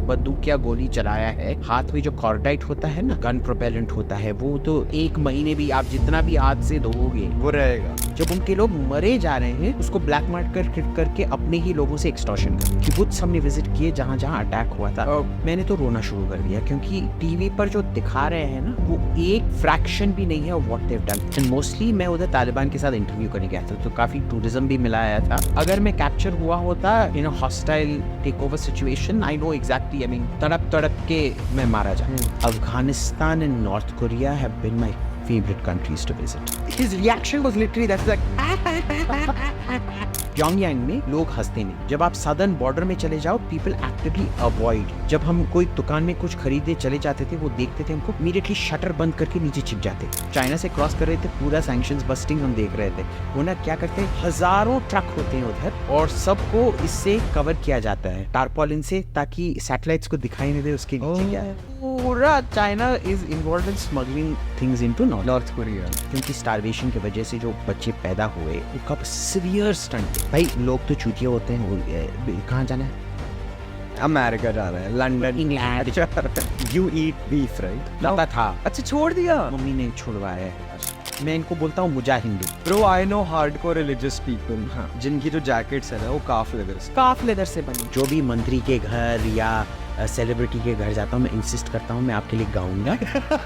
बंदूक या गोली चलाया है, हाथ में जो कॉर्डाइट होता है ना, गन प्रोपेलेंट होता है, वो तो 1 महीने भी आप जितना भी हाथ से धोओगे वो रहेगा। जब उनके लोग मरे जा रहे हैं उसको ब्लैक मार्केट करके अपने ही लोगों से एक्सटॉर्शन कर। किबुत्स हमने विजिट किए जहाँ जहाँ अटैक हुआ था, मैंने तो रोना शुरू कर दिया क्योंकि टीवी पर जो दिखा रहे हैं ना वो एक फ्रैक्शन भी नहीं है what they have done. And mostly मैं उधर तालिबान के साथ इंटरव्यू करने गया था तो काफी टूरिज्म भी मिला आया था। अगर मैं कैप्चर हुआ होता in a hostile take over situation, I know exactly, I mean तड़प तड़प के मैं मारा जाता। Afghanistan and North Korea have been my favorite countries to visit. His reaction was literally that's like Pyongyang में लोग हंसते नहीं। जब आप सदर्न बॉर्डर में चले जाओ पीपल एक्टिवली अवॉइड। जब हम कोई दुकान में कुछ खरीदे चले जाते थे वो देखते थे हमको इमीडिएटली शटर बंद करके नीचे छिप जाते। चाइना से क्रॉस कर रहे थे, पूरा सैंक्शंस बस्टिंग हम देख रहे थे। वो ना क्या करते हैं, हजारों ट्रक होते हैं उधर और सबको इससे कवर किया जाता है टारपॉलिन से ताकि सैटेलाइट्स को दिखाई नहीं दे उसके नीचे क्या है। पूरा China is involved in smuggling things into North Korea क्योंकि स्टारवेशन की वजह से जो बच्चे पैदा हुए वो कब सीवियर स्टंट। भाई लोग तो चूतिया होते हैं। कहाँ जाना है? अमेरिका जा रहा है, London, England. You eat beef right? पता था, अच्छा छोड़ दिया? मम्मी ने छुड़वाया है। मैं इनको बोलता हूँ मुजाहिंदू। Bro I know hardcore religious people जिनकी जो जैकेट्स है ना वो काफ लेदर से बनी। जो भी मंत्री के घर या सेलिब्रिटी के घर जाता हूँ मैं इंसिस्ट करता हूँ मैं आपके लिए गाऊंगा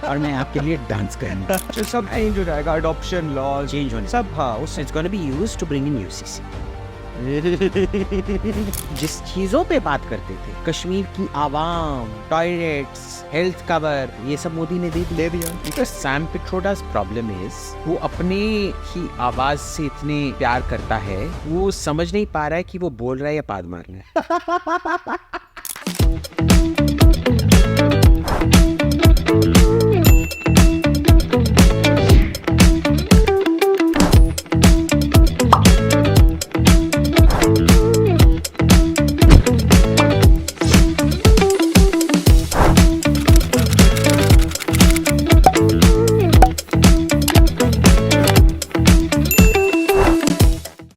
और मैं आपके लिए डांस करूंगा। तो सब चेंज हो जाएगा, अडॉप्शन लॉ चेंज होने सब। हाँ उस it's gonna be used to bring in UCC. जिस चीजों पे बात करते थे, कश्मीर की आवाम, टॉयलेट्स, हेल्थ कवर, ये सब मोदी ने दे दिया। सैम पिट्रोडा's प्रॉब्लम इज वो अपने ही आवाज से इतने प्यार करता है वो समझ नहीं पा रहा है कि वो बोल रहा है या पाद मार रहा है।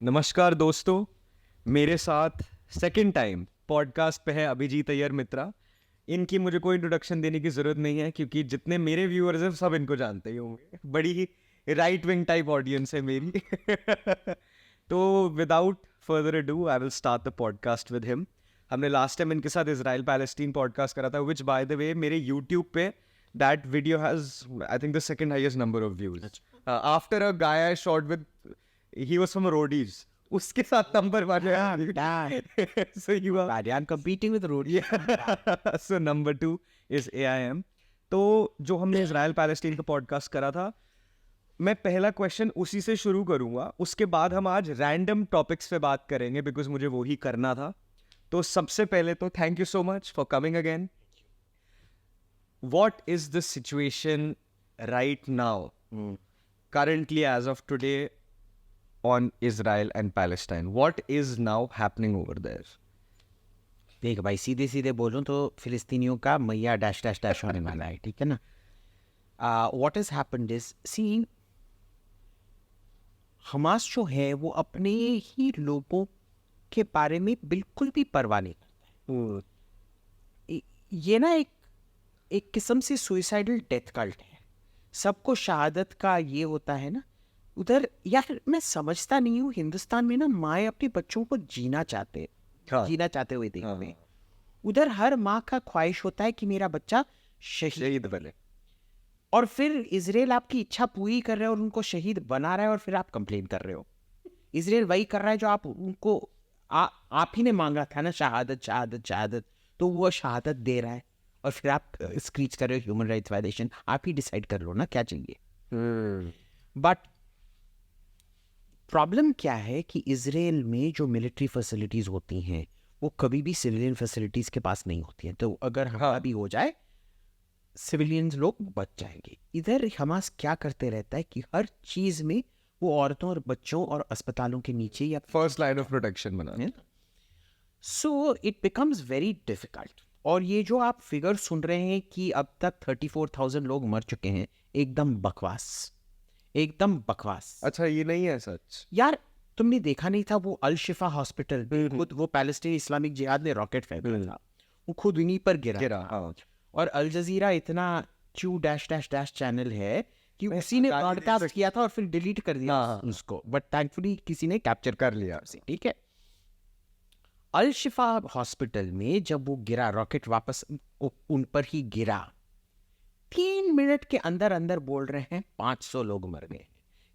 नमस्कार दोस्तों, मेरे साथ सेकंड टाइम पॉडकास्ट पे है अभिजीत अय्यर मित्रा। इनकी मुझे कोई इंट्रोडक्शन देने की ज़रूरत नहीं है क्योंकि जितने मेरे व्यूअर्स हैं सब इनको जानते ही होंगे। बड़ी ही राइट विंग टाइप ऑडियंस है मेरी। तो without further ado I will start the podcast with him. हमने लास्ट टाइम इनके साथ इजराइल पैलेस्टीन पॉडकास्ट करा था, विच बाय द वे मेरे यूट्यूब पे that video has I think the second highest number of views after a guy I shot with he was from Roadies, उसके साथ number 1 so you are I'm competing with Roadies. so number 2 is AIM। तो जो हमने Israel Palestine का podcast करा था, मैं पहला क्वेश्चन उसी से शुरू करूंगा, उसके बाद हम आज रैंडम टॉपिक्स पे बात करेंगे बिकॉज मुझे वो ही करना था। तो सबसे पहले तो thank you so much for coming again. What is the situation right now currently as of today on Israel and Palestine? What is now happening over there? देख भाई सीधे सीधे बोलूं तो फिलिस्तीनियों का मैया डैश डैश डैश होने वाला है, ठीक है ना। What has happened is see Hamas जो है वो अपने ही लोगों के बारे में बिल्कुल भी परवाह नहीं करता है। ये ना एक किस्म से सुइसाइडल डेथ कल्ट है। सबको शहादत का ये होता है ना उधर। यार मैं समझता नहीं हूँ, हिंदुस्तान में ना माएँ अपने बच्चों को जीना चाहते हुए देखते हैं। उधर हर माँ का ख्वाहिश होता है कि मेरा बच्चा शहीद बने, और फिर इजराइल आपकी इच्छा पूरी कर रहा है और उनको शहीद बना रहा है और फिर आप कंप्लेन कर रहे हो। इजराइल वही कर रहा है जो आप उनको आप ही ने मांगा था ना, शहादत शहादत शहादत, तो वो शहादत दे रहा है और फिर आप स्क्रीच कर रहे हो ह्यूमन राइट्स वायलेशन। आप ही डिसाइड कर लो ना क्या चाहिए। बट प्रॉब्लम क्या है कि इजराइल में जो मिलिट्री फैसिलिटीज होती हैं वो कभी भी सिविलियन फैसिलिटीज के पास नहीं होती हैं। तो अगर हमला भी हो जाए सिविलियंस लोग बच जाएंगे। इधर हमास क्या करते रहता है कि हर चीज में वो औरतों और बच्चों और अस्पतालों के नीचे या फर्स्ट लाइन ऑफ प्रोटेक्शन बना। So it becomes very difficult. और ये जो आप फिगर सुन रहे हैं कि अब तक 34,000 लोग मर चुके हैं, एकदम बकवास, एकदम बकवास। अच्छा ये नहीं है सच यार? तुमने देखा नहीं था वो अल शिफा हॉस्पिटल खुद वो पैलेस्टीन इस्लामिक जिहाद ने रॉकेट फेंका था, वो खुद उन्हीं पर गिरा गिरा, हाँ। और अल जजीरा इतना Q dash dash dash channel है कि उसी ने ब्रॉडकास्ट किया था और फिर डिलीट कर दिया हाँ, हाँ। उसको, बट थैंकफुली किसी ने कैप्चर कर लिया। उसे, ठीक है। अल शिफा हॉस्पिटल में जब वो गिरा, रॉकेट वापस उन पर ही गिरा, 3 मिनट के अंदर अंदर बोल रहे हैं 500 लोग मर गए।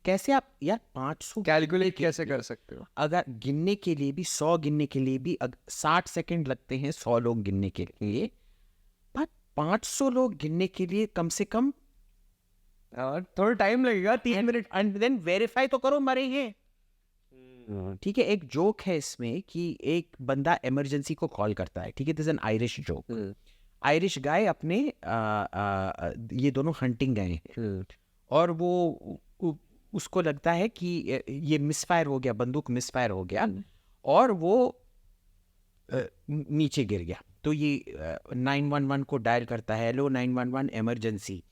कैसे आप यार 500 कैलकुलेट कैसे कर सकते हो? अगर गिनने के लिए भी 100 गिनने के लिए भी 60 सेकंड लगते हैं 100 लोग गिनने के लिए, पर 500 लोग गिनने के लिए कम से कम थोड़ा टाइम लगेगा, 3 मिनट। एंड देन वेरीफाई तो करो मरे हैं। ठीक है, एक जोक है इसमें कि एक बंदा इमरजेंसी को कॉल करता है, ठीक है, this an Irish joke. Irish guy अपने ये दोनों हंटिंग गए हैं और वो उसको लगता है कि ये मिसफायर हो गया, बंदूक मिसफायर हो गया और वो नीचे गिर गया। तो ये 911 को डायल करता है, हेलो 911 इमरजेंसी,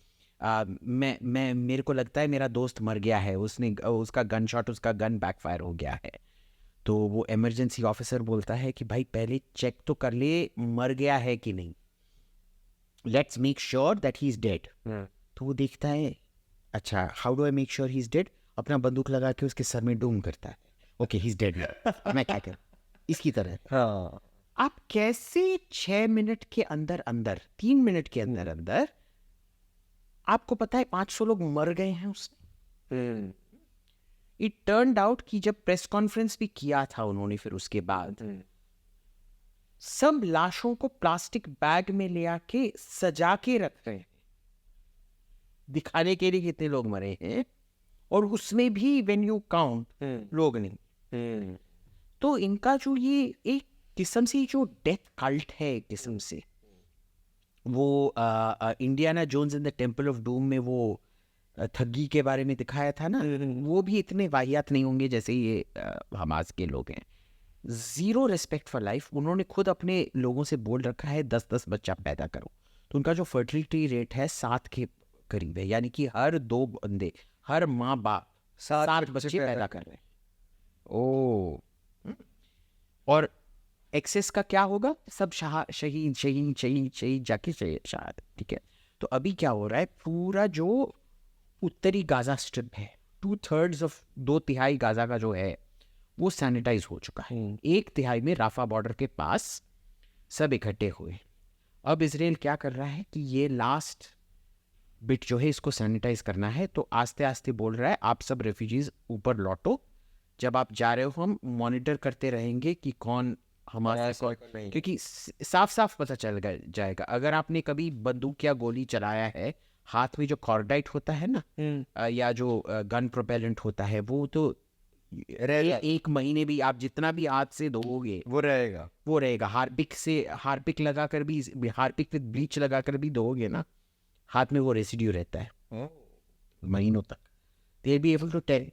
मैं मेरे को लगता है मेरा दोस्त मर गया है, उसका गन शॉट, उसका गन बैकफायर हो गया है। तो वो इमरजेंसी ऑफिसर बोलता है कि भाई पहले चेक तो कर ले मर गया है कि नहीं, let's make sure that he is dead. तो वो देखता है, अच्छा how do I make sure he is dead, अपना बंदूक लगा के उसके सर में डूम करता है, ओके ही इज डेड, मैं क्या करूं, इसकी तरह। हाँ, आप कैसे 6 मिनट के अंदर अंदर, 3 मिनट के अंदर अंदर आपको पता है 500 लोग मर गए हैं उसमें। इट टर्न्ड आउट कि जब प्रेस कॉन्फ्रेंस भी किया था उन्होंने, फिर उसके बाद सब लाशों को प्लास्टिक बैग में ले आके सजा के रख रहे हैं, दिखाने के लिए कितने लोग मरे हैं, और उसमें भी व्हेन यू काउंट लोग नहीं। तो इनका जो ये एक किस्म से जो डेथ कल्ट है, एक किस्म से वो Indiana Jones in the Temple of Doom में वो ठगी के बारे में दिखाया था ना, वो भी इतने वाहियात नहीं होंगे जैसे ये हमास के लोग हैं। Zero respect for life. उन्होंने खुद अपने लोगों से बोल रखा है 10-10 बच्चा पैदा करो, तो उनका जो फर्टिलिटी रेट है 7 के करीब है, यानी कि हर 2 बंदे, हर माँ बाप 7 बच्चे पैदा कर रहे हैं। ओ, और एक्सेस का क्या होगा, सब शहीद शहीद शहीद शहीद जाके शहादत, ठीक है। तो अभी क्या हो रहा है, पूरा जो उत्तरी गाजा स्ट्रिप है, 2/3 ऑफ 2/3 गाजा का जो है वो सैनिटाइज हो चुका है। 1/3 में राफा बॉर्डर के पास सब इकट्ठे हुए। अब इजराइल क्या कर रहा है कि ये लास्ट बिट जो है इसको सैनिटाइज करना है, तो आस्ते आस्ते बोल रहा है आप सब रेफ्यूजीज ऊपर लौटो, जब आप जा रहे हो हम मॉनिटर करते रहेंगे कि कौन हमारा, क्योंकि साफ साफ पता चल जाएगा। अगर आपने कभी बंदूक या गोली चलाया है, हाथ में जो कॉर्डाइट होता है ना, या जो गन प्रोपेलेंट होता है, वो तो एक महीने भी आप जितना भी हाथ से धोओगे वो रहेगा। हार्पिक लगा कर भी, हार्पिक विद ब्लीच लगा कर भी धोओगे ना, हाथ में वो रेसिड्यू रहता है महीनों तक, they will be able to tell.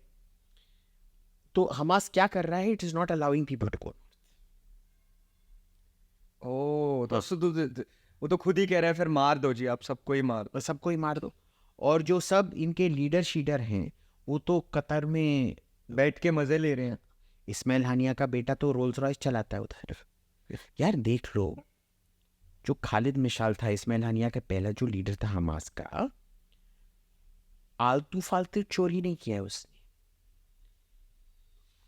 तो हमास क्या कर रहा है, it is not allowing people to go. वो तो खुद ही कह रहा है फिर मार दो जी, आप सबको ही मार दो। और जो सब इनके लीडर शीडर हैं वो तो कतर में बैठ के मजे ले रहे हैं। इस्माइल हानिया का बेटा तो रोल्स रॉयस चलाता है उधर। यार देख लो, जो खालिद मिशाल था इस्माइल हानिया का पहला जो लीडर था हमास का, आलतू फालतू चोरी नहीं किया है उसने,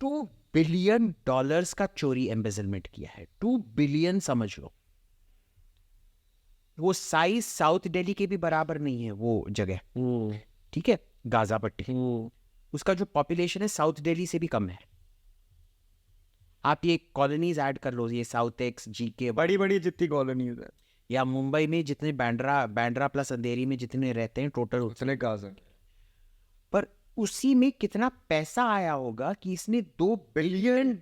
$2 बिलियन का चोरी एम्बेजलमेंट किया है। 2 बिलियन समझ लो, वो साइज साउथ दिल्ली के भी बराबर नहीं है वो जगह, ठीक है, गाजा पट्टी। उसका जो पॉपुलेशन है साउथ दिल्ली से भी कम है। आप ये कॉलोनीज ऐड कर लो, ये साउथ एक्स GK, बड़ी जितनी कॉलोनीज है, या मुंबई में जितने बैंड्रा प्लस अंधेरी में जितने रहते हैं टोटल उतने गाजा। पर उसी में कितना पैसा आया होगा कि इसने $2 बिलियन,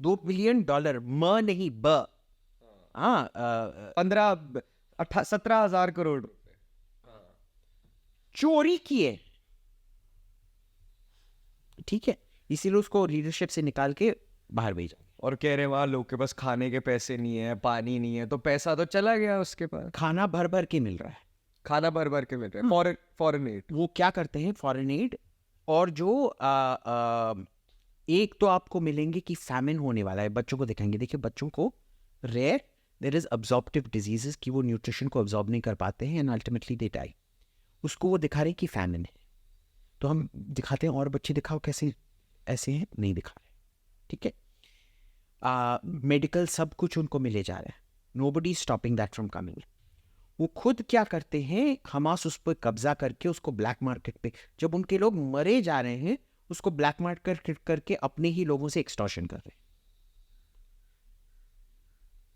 $2 बिलियन म नहीं ब, 17,000 करोड़ रुपए चोरी किए, ठीक है। इसीलिए उसको लीडरशिप से निकाल के बाहर भेजा। और कह रहे वहां लोग के पास खाने के पैसे नहीं है, पानी नहीं है, तो पैसा तो चला गया उसके पास। खाना भर भर के मिल रहा है, फॉरेन एड। वो क्या करते हैं फॉरेन एड, और जो एक तो आपको मिलेंगे कि फैमिन होने वाला है, बच्चों को दिखाएंगे, देखिए बच्चों को रेयर देयर इज अब्जॉर्प्टिव डिजीजेस कि वो न्यूट्रिशन को अब्जॉर्ब नहीं कर पाते हैं एंड अल्टीमेटली दे डाई. उसको वो दिखा रहे हैं कि फैमिन है, तो हम दिखाते हैं और बच्चे दिखाओ कैसे ऐसे हैं, नहीं दिखा रहे. ठीक है, मेडिकल सब कुछ उनको मिले जा रहा है, nobody stopping that from coming. वो खुद क्या करते हैं, हमास उस पर कब्जा करके उसको ब्लैक मार्केट पे, जब उनके लोग मरे जा रहे हैं उसको ब्लैक मार्केट करके अपने ही लोगों से एक्सटॉर्शन कर रहे हैं.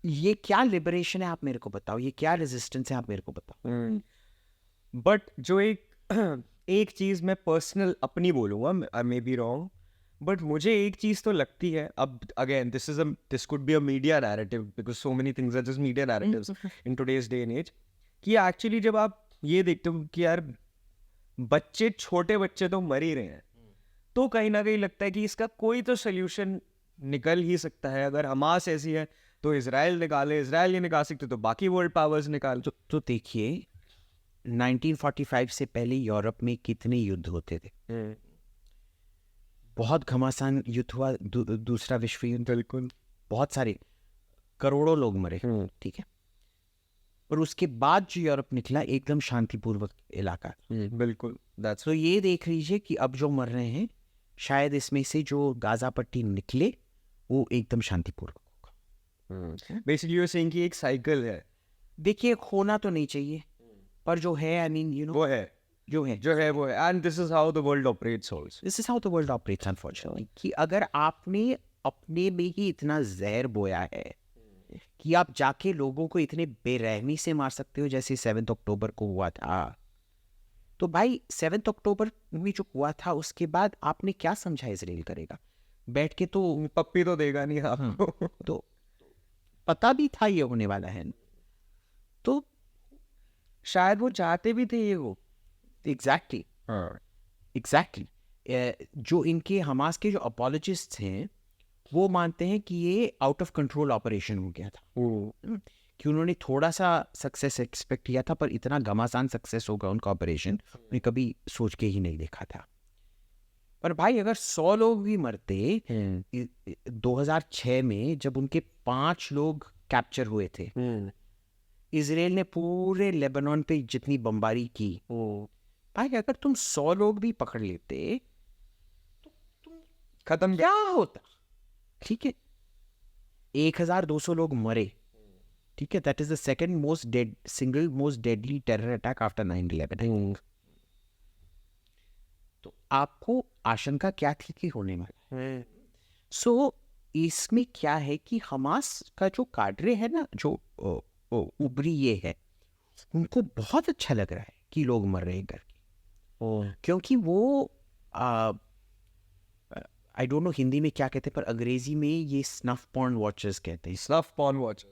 ये क्या लिबरेशन है आप मेरे को बताओ, ये क्या रेजिस्टेंस है आप मेरे को बताओ. बट जो एक चीज मैं पर्सनल अपनी बोलूंगा, I may be wrong, but मुझे एक चीज तो लगती है, अब again this could be a media narrative because so many things are just media narratives in today's day and age, कि एक्चुअली जब आप ये देखते हो कि यार बच्चे, छोटे बच्चे तो मर ही रहे हैं, तो कहीं ना कहीं लगता है कि इसका कोई तो सोल्यूशन निकल ही सकता है. अगर हमास ऐसी है तो इजराइल निकाले, इजराइल ये निकाल सकते तो बाकी वर्ल्ड पावर्स निकाल. तो देखिए 1945 से पहले यूरोप में कितने युद्ध होते थे. बहुत घमासान युद्ध हुआ, दूसरा विश्व युद्ध, बिल्कुल, बहुत सारे करोड़ों लोग मरे. ठीक है, और उसके बाद जो यूरोप निकला एकदम शांतिपूर्वक इलाका. बिल्कुल, दैट्स तो ये देख लीजिए कि अब जो मर रहे हैं शायद इसमें से जो गाजा पट्टी निकले वो एकदम शांतिपूर्वक होगा. बेसिकली यू आर सेइंग कि एक साइकिल है. देखिए होना तो नहीं चाहिए, पर जो है आई मीन यू नो वो है जो है वो है, and this is how the world operates also. This is how the world operates unfortunately. कि अगर आपने अपने में ही इतना जहर बोया है कि आप जाके लोगों को इतने बेरहमी से मार सकते हो जैसे 7 अक्टूबर को हुआ था, तो भाई 7 अक्टूबर में जो हुआ था उसके बाद आपने क्या समझा इजराइल करेगा बैठ के. तो पप्पी तो देगा नहीं आपको. तो पता भी था ये होने वाला है, तो शायद वो चाहते भी थे ये वो. एग्जैक्टली जो इनके हमास के जो अपोलॉजिस्ट्स हैं वो मानते हैं कि ये आउट ऑफ कंट्रोल ऑपरेशन हो गया था. कि उन्होंने थोड़ा सा सक्सेस एक्सपेक्ट किया था, पर इतना घमासान सक्सेस होगा उनका ऑपरेशन उन्हें कभी सोच के ही नहीं देखा था. पर भाई अगर 100 लोग भी मरते 2006 में जब उनके 5 लोग कैप्चर हुए थे, इजराइल ने पूरे लेबनान पे जितनी बमबारी की, भाई अगर तुम 100 लोग भी पकड़ लेते तो तुम खत्म क्या होता. ठीक है, 1200 लोग मरे. ठीक है, that is the single most deadly terror attack after 9/11. तो आपको आशंका क्या थी कि होने वाला है. सो इसमें क्या है कि हमास का जो काडरे है ना, जो उबरी ये है, उनको बहुत अच्छा लग रहा है कि लोग मर रहे हैं करके. क्योंकि वो आई डोंट नो हिंदी में क्या कहते हैं, पर अंग्रेजी में ये स्नफ पॉर्न वॉचर्स कहते हैं. Snuff porn watchers.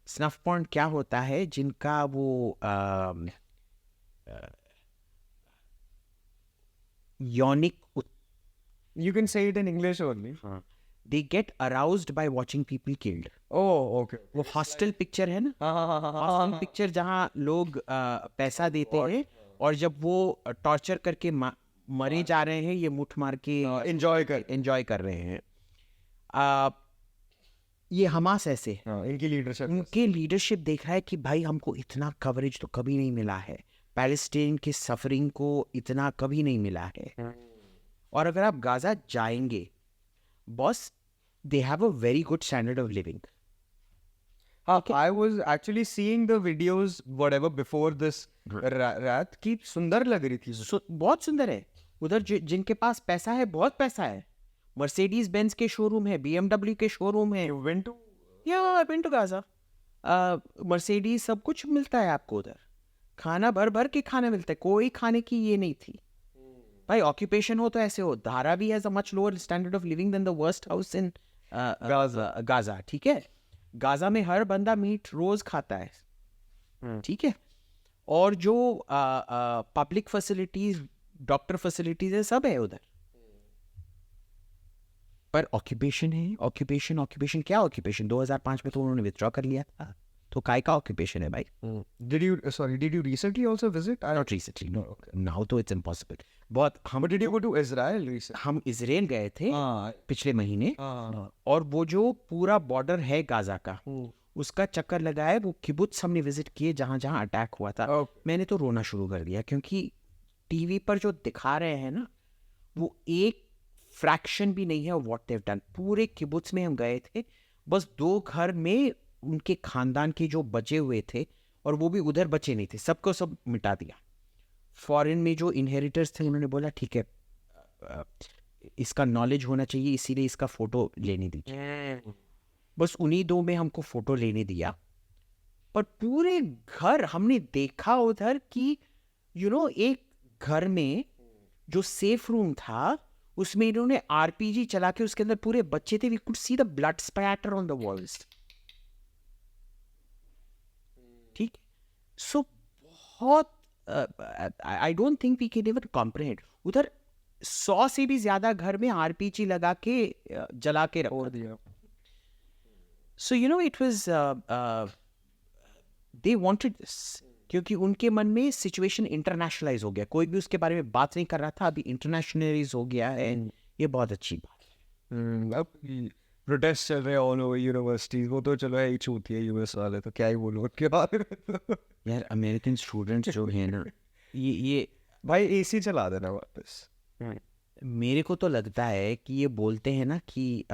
Snuff porn क्या होता है, जिनका वो यौनिक, You can say it in English only. they get aroused by watching people killed. Oh, okay. वो हॉस्टल पिक्चर है ना, हॉस्टल पिक्चर जहाँ लोग पैसा देते हैं और जब वो टॉर्चर करके मरे जा रहे हैं, ये मुठ मार के एंजॉय कर रहे हैं. ये हमास ऐसे है. उनके लीडरशिप देख रहा है कि भाई हमको इतना कवरेज तो कभी नहीं मिला है, पैलेस्टीन के सफरिंग को इतना कभी नहीं मिला है. और अगर आप गाजा जाएंगे boss, they have a very good standard of living. I was actually seeing the videos whatever before this रात की सुंदर लग रही थी. बहुत सुंदर है. उधर जिनके पास पैसा है, बहुत पैसा है, मर्सिडीज बेंज के शोरूम है, BMW के शोरूम है. You went to? Yeah, I went to Gaza. Mercedes सब कुछ मिलता है आपको उधर, खाना भर भर के खाना मिलता है, कोई खाने की ये नहीं थी. भाई ऑक्यूपेशन हो तो ऐसे हो. धारा भी has a much lower standard of living than the worst house in Gaza. ठीक है, गाजा में हर बंदा मीट रोज खाता है. ठीक है, और जो पब्लिक फैसिलिटीज, डॉक्टर फैसिलिटीज है, सब है उधर. पर ऑक्यूपेशन है, ऑक्यूपेशन क्या ऑक्यूपेशन. 2005 में तो उन्होंने विथड्रॉ कर लिया था, तो काय का ऑक्यूपेशन है भाई. Did you recently also visit? Not recently, no. Now तो it's impossible. बहुत हम But did you go to Israel recently? हम इजराइल गए थे हाँ. पिछले महीने, और वो जो पूरा बॉर्डर है गाजा का, उसका चक्कर लगाया, वो किबुत्स हमने विजिट किए जहाँ जहाँ अटैक हुआ था। मैंने तो रोना शुरू कर दिया, क्योंकि टीवी पर जो दिखा रहे हैं ना, वो एक फ्रैक्शन भी नहीं है व्हाट देव डन। पूरे किबुत्स में हम गए थे, बस 2 घर में उनके खानदान के जो बचे हुए थे, और वो भी उधर बचे नहीं थे, सबको सब मिटा दिया। फॉरेन में जो इनहेरिटर्स थे उन्होंने बोला ठीक है, इसका नॉलेज होना चाहिए, इसीलिए इसका फोटो लेने दीजिए। बस उन्हीं 2 में हमको फोटो लेने दिया, पर पूरे घर हमने देखा उधर कि एक घर में जो सेफ रूम था, उसमें इन्होंने आरपीजी चला के उसके अंदर पूरे बच्चे थे। We could see the blood spatter on the walls. ठीक, सो बहुत I don't think we can even comprehend. उधर 100 से भी ज्यादा घर में आरपीजी लगा के जला के रख दिया। So it was they wanted this, क्योंकि उनके मन में सिचुएशन इंटरनेशनलाइज हो गया, कोई भी उसके बारे में बात नहीं कर रहा था, अभी इंटरनेशनलाइज हो गया है। ये बहुत अच्छी बात है। अब प्रोटेस्ट चल रहे हैं ऑल ओवर यूनिवर्सिटीज, वो तो चलो है ही छूती है यूएस वाले, तो क्या ही बोलो उनके बारे में। यार अमेरिकन स्टूडेंट्स जो हैं ना, ये भाई एसी चला देना वापस। मेरे को तो लगता है कि ये बोलते हैं ना कि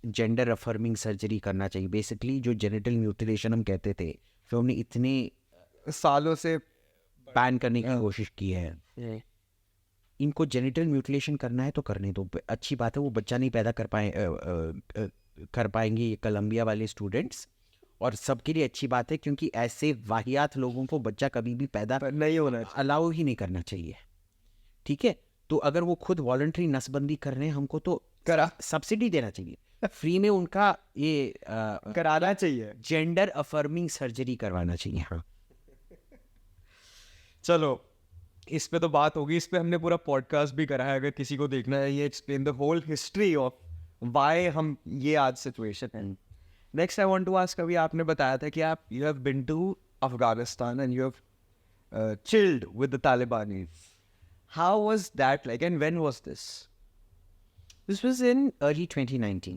जेंडर अफर्मिंग सर्जरी करना चाहिए। बेसिकली जो जेनिटल म्यूटिलेशन हम कहते थे, जो हमने इतने सालों से बैन करने की कोशिश की है, इनको जेनिटल म्यूटिलेशन करना है तो करने दो, अच्छी बात है। वो बच्चा नहीं पैदा कर पाएंगे ये कोलंबिया वाले स्टूडेंट्स, और सबके लिए अच्छी बात है, क्योंकि ऐसे वाहियात लोगों को बच्चा कभी भी पैदा नहीं होना अलाउ ही नहीं करना चाहिए। ठीक है, तो अगर वो खुद वॉलंटरी नसबंदी कर रहे हैं, हमको तो करा सब्सिडी देना चाहिए, फ्री में उनका ये कराना चाहिए, जेंडर अफर्मिंग सर्जरी करवाना चाहिए। हाँ, चलो इस पे तो बात होगी, इस पे हमने पूरा पॉडकास्ट भी करा है, अगर किसी को देखना है, ये explain the whole history of why हम ये आज सिचुएशन है। Next I want to ask, अभी आपने बताया था कि आप you have been to Afghanistan and you have chilled with the Talibanis. How was that like and when was this? this was in early 2019,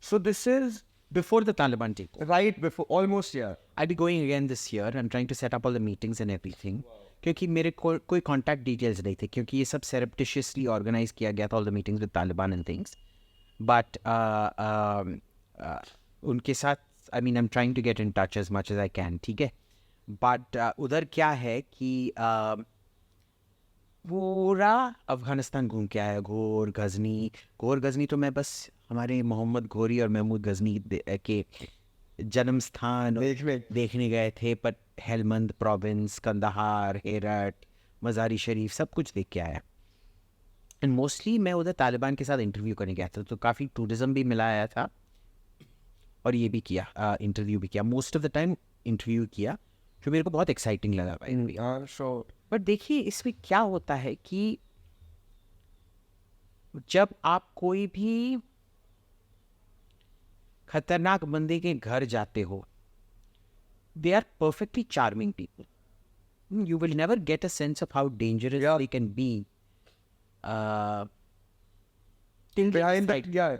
so this is before the Taliban takeover. Right before, almost, yeah. I'll be going again this year. I'm trying to set up all the meetings and everything. क्योंकि मेरे कोई contact details नहीं थे, क्योंकि ये सब सेरेप्टिशियसली organise किया गया था, all the meetings with Taliban and things. But उनके साथ I mean I am trying to get in touch as much as I can. ठीक है, बट उधर क्या है कि पूरा अफगानिस्तान घूम के आया, घोर गजनी तो मैं बस हमारे मोहम्मद घोरी और महमूद गजनी के जन्म स्थान देखने गए थे, पर हेलमंद प्रोविंस, कंदाहार, हेरत, मज़ारी शरीफ सब कुछ देख के आया। एंड मोस्टली मैं उधर तालिबान के साथ इंटरव्यू करने गया था, तो काफ़ी टूरिज़्म भी मिला आया था, और ये भी किया, इंटरव्यू भी किया। Most of the time interview किया, जो मेरे को बहुत एक्साइटिंग लगा भाई। बट देखिए इसमें क्या होता है कि जब आप कोई भी खतरनाक बंदे के घर जाते हो, they are perfectly charming people. You will never get a sense of how dangerous they can be till Behind that, yeah.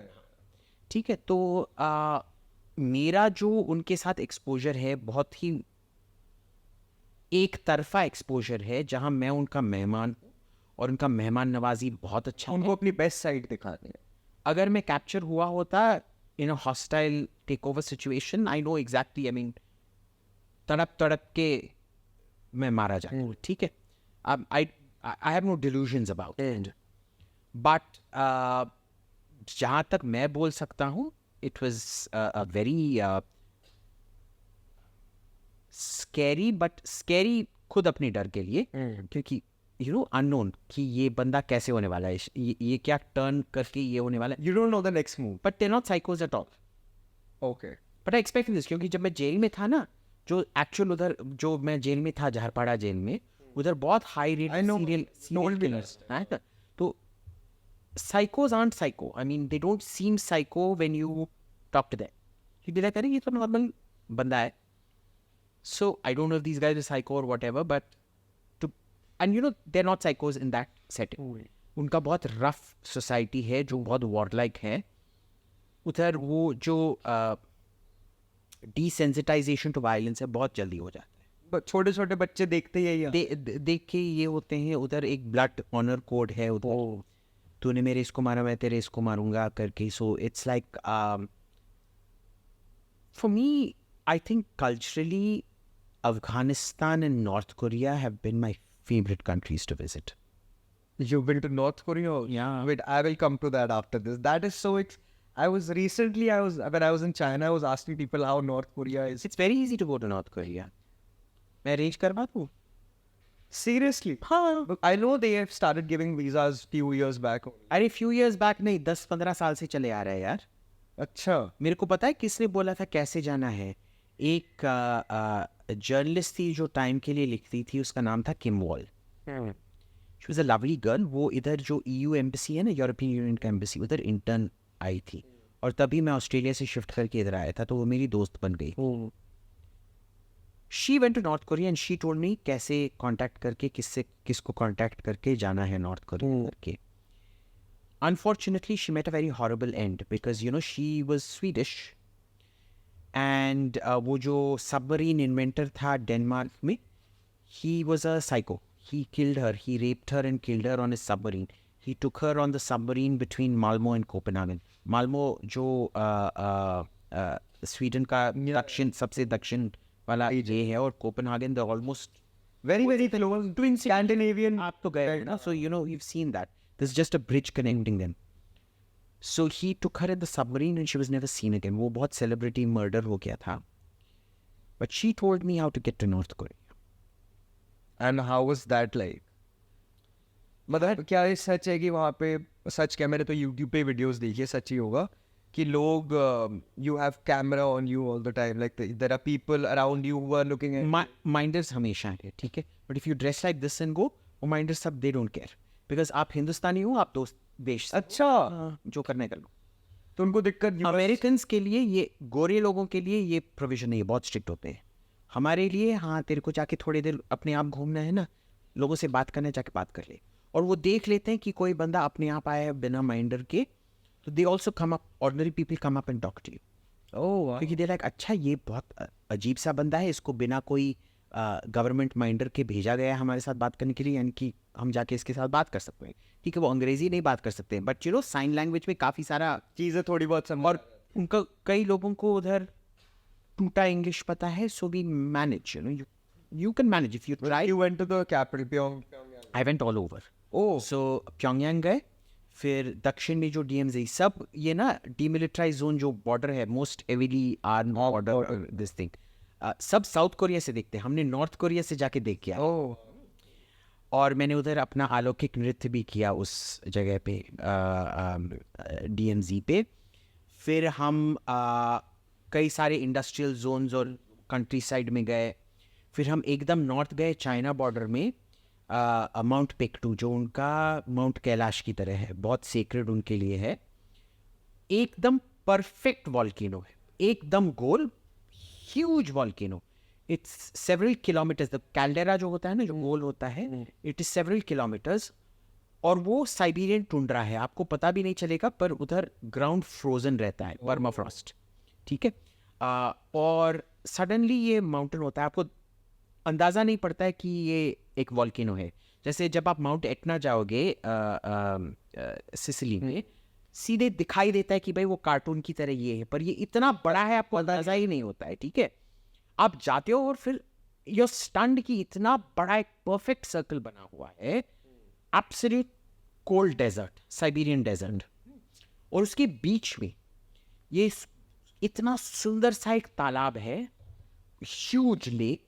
ठीक है, तो मेरा जो उनके साथ एक्सपोजर है बहुत ही एक तरफा एक्सपोजर है, जहां मैं उनका मेहमान हूँ और उनका मेहमान नवाजी बहुत अच्छा उनको अपनी बेस्ट साइड दिखानी है। अगर मैं कैप्चर हुआ होता in a hostile take over situation, I know exactly, I mean तड़प के मैं मारा जाऊँ। ठीक है, I have no delusions about it, but जहाँ तक मैं बोल सकता हूँ, it was a very scary, but scary खुद अपने डर के लिए, क्योंकि अननोन कि ये बंदा कैसे होने वाला है, ये क्या टर्न करके ये होने वाला है, you don't know the next move, but they not साइकोज at all. Okay, but I expect this, क्योंकि जब मैं जेल में था ना, जो एक्चुअल उधर जो मैं जेल में था, जहरपाड़ा जेल में, उधर बहुत हाई रेट सीरियल किलर्स है, तो साइकोज and psycho, I mean they don't seem psycho when you talk to them, क्योंकि लाइक अरे ये तो नॉर्मल बंदा है। So I don't know if these guys are psycho or whatever, but and they're not psychos in that setting. उनका बहुत rough society है, जो बहुत warlike है। उधर वो जो डिसेंसिटाइजेशन टू वायलेंस है बहुत जल्दी हो जाता है। छोटे छोटे बच्चे देखते ही यही देख के ये होते हैं, उधर एक ब्लड ऑनर कोड है उधर, तूने मेरे इसको मारा मैं तेरे इसको मारूंगा करके। So it's like for me I think culturally Afghanistan and North Korea have been my favourite countries to visit. You've been to North Korea? Yeah. Wait, I will come to that after this. That is so. When I was in China, I was asking people how North Korea is. It's very easy to go to North Korea. मैं arrange करवा दूँ? Seriously? हाँ। But I know they have started giving visas few years back. अरे few years back नहीं, 10-15 साल से चले आ रहा है यार। अच्छा। मेरे को पता है किसने बोला था कैसे जाना है। एक जर्नलिस्ट थी जो टाइम के लिए लिखती थी, उसका नाम था Kim Wall. She was a lovely girl. वो इधर जो EU एम्बेसी है ना, यूरोपियन यूनियन का एम्बेसी, उधर इंटर्न आई थी, और तभी मैं ऑस्ट्रेलिया से शिफ्ट करके इधर आया था, तो वो मेरी दोस्त बन गई। She went to North Korea and she told me कैसे कांटेक्ट करके, किसको कांटेक्ट करके जाना है नॉर्थ कोरिया करके। Unfortunately, she met a very horrible end because, you know, she was Swedish. And वो जो submarine inventor था डेनमार्क में, he was a psycho. He killed her. He raped her and killed her on his submarine. He took her on the submarine between Malmo and Copenhagen. Malmo जो Sweden का दक्षिण, सबसे दक्षिण वाला ये है, और Copenhagen the almost very close to Scandinavian. आप तो गए ना, so you know you've seen that. There's just a bridge connecting them. So he took her in the submarine and she was never seen again. वो बहुत celebrity murder हो गया था. But she told me how to get to North Korea. And how was that like? मतलब क्या ये सच है कि वहाँ पे, सच क्या, मैंने तो YouTube पे वीडियोस देखी है, सच ही होगा कि लोग you have camera on you all the time, like there are people around you who are looking at Minders हमेशा है, ठीक है? But if you dress like this and go, वो minders सब they don't care. Because आप हिंदुस्तानी हो, आप दोस्त देश से, अच्छा, जो करने कर लो। तो उनको दिक्कत नहीं। अमेरिकन्स के लिए ये, गोरे लोगों के लिए ये प्रोविजन नहीं है, बहुत स्ट्रिक्ट होते हैं। हमारे लिए हाँ, तेरे को जाके थोड़ी देर अपने आप घूमना है ना, लोगों से बात करना है, जाके बात कर ले। और वो देख लेते हैं कि कोई बंदा अपने आप आया है बिना माइंडर के, तो they also come up, ordinary people come up and talk to you. Oh, क्योंकि दे लाइक, अच्छा ये बहुत अजीब सा बंदा है, इसको बिना कोई गवर्नमेंट माइंडर के भेजा गया है हमारे साथ बात करने के लिए, यानी कि हम जाके इसके साथ बात कर सकते हैं। ठीक है, वो अंग्रेजी नहीं बात कर सकते हैं, but you know sign language में काफ़ी सारा चीज़ें थोड़ी बहुत समझ। और उनका कई लोगों को उधर टूटा इंग्लिश पता है, so we manage, you know, you can manage if you try. You went to the capital, Pyongyang. I went all over. Oh, so Pyongyang गए, फिर दक्षिण में जो DMZ, सब ये ना डीमिलिटराइज जोन जो बॉर्डर है, most heavily arm border this thing, सब साउथ कोरिया से देखते हैं, हमने नॉर्थ कोरिया से जाके देख किया। ओह, और मैंने उधर अपना अलौकिक नृत्य भी किया उस जगह पे, DMZ पे। फिर हम कई सारे इंडस्ट्रियल जोन्स और कंट्री साइड में गए। फिर हम एकदम नॉर्थ गए, चाइना बॉर्डर में, माउंट पेक्टू, जो उनका माउंट कैलाश की तरह है, बहुत सेक्रेड उनके लिए है। एकदम परफेक्ट वॉल्केनो है, एकदम गोल, huge volcano. It's several kilometres, the caldera जो होता है ना, जो गोल होता है, इट इज सेवरल किलोमीटर्स। और वो साइबेरियन टुंड्रा है, आपको पता भी नहीं चलेगा, पर उधर ग्राउंड फ्रोजन रहता है, परमाफ्रॉस्ट, ठीक है। और सडनली ये माउंटेन होता है, आपको अंदाज़ा नहीं पड़ता है कि ये एक वॉल्केनो है। जैसे जब आप माउंट एटना जाओगे सिसिली में, सीधे दिखाई देता है कि भाई वो कार्टून की तरह ये है, पर ये इतना बड़ा है आपको अंदाज़ा ही नहीं होता है, ठीक है। आप जाते हो और फिर योर स्टन्ड की इतना बड़ा एक परफेक्ट सर्कल बना हुआ है, absolute cold desert, Siberian desert, और उसके बीच में ये इतना सुंदर सा एक तालाब है, huge lake,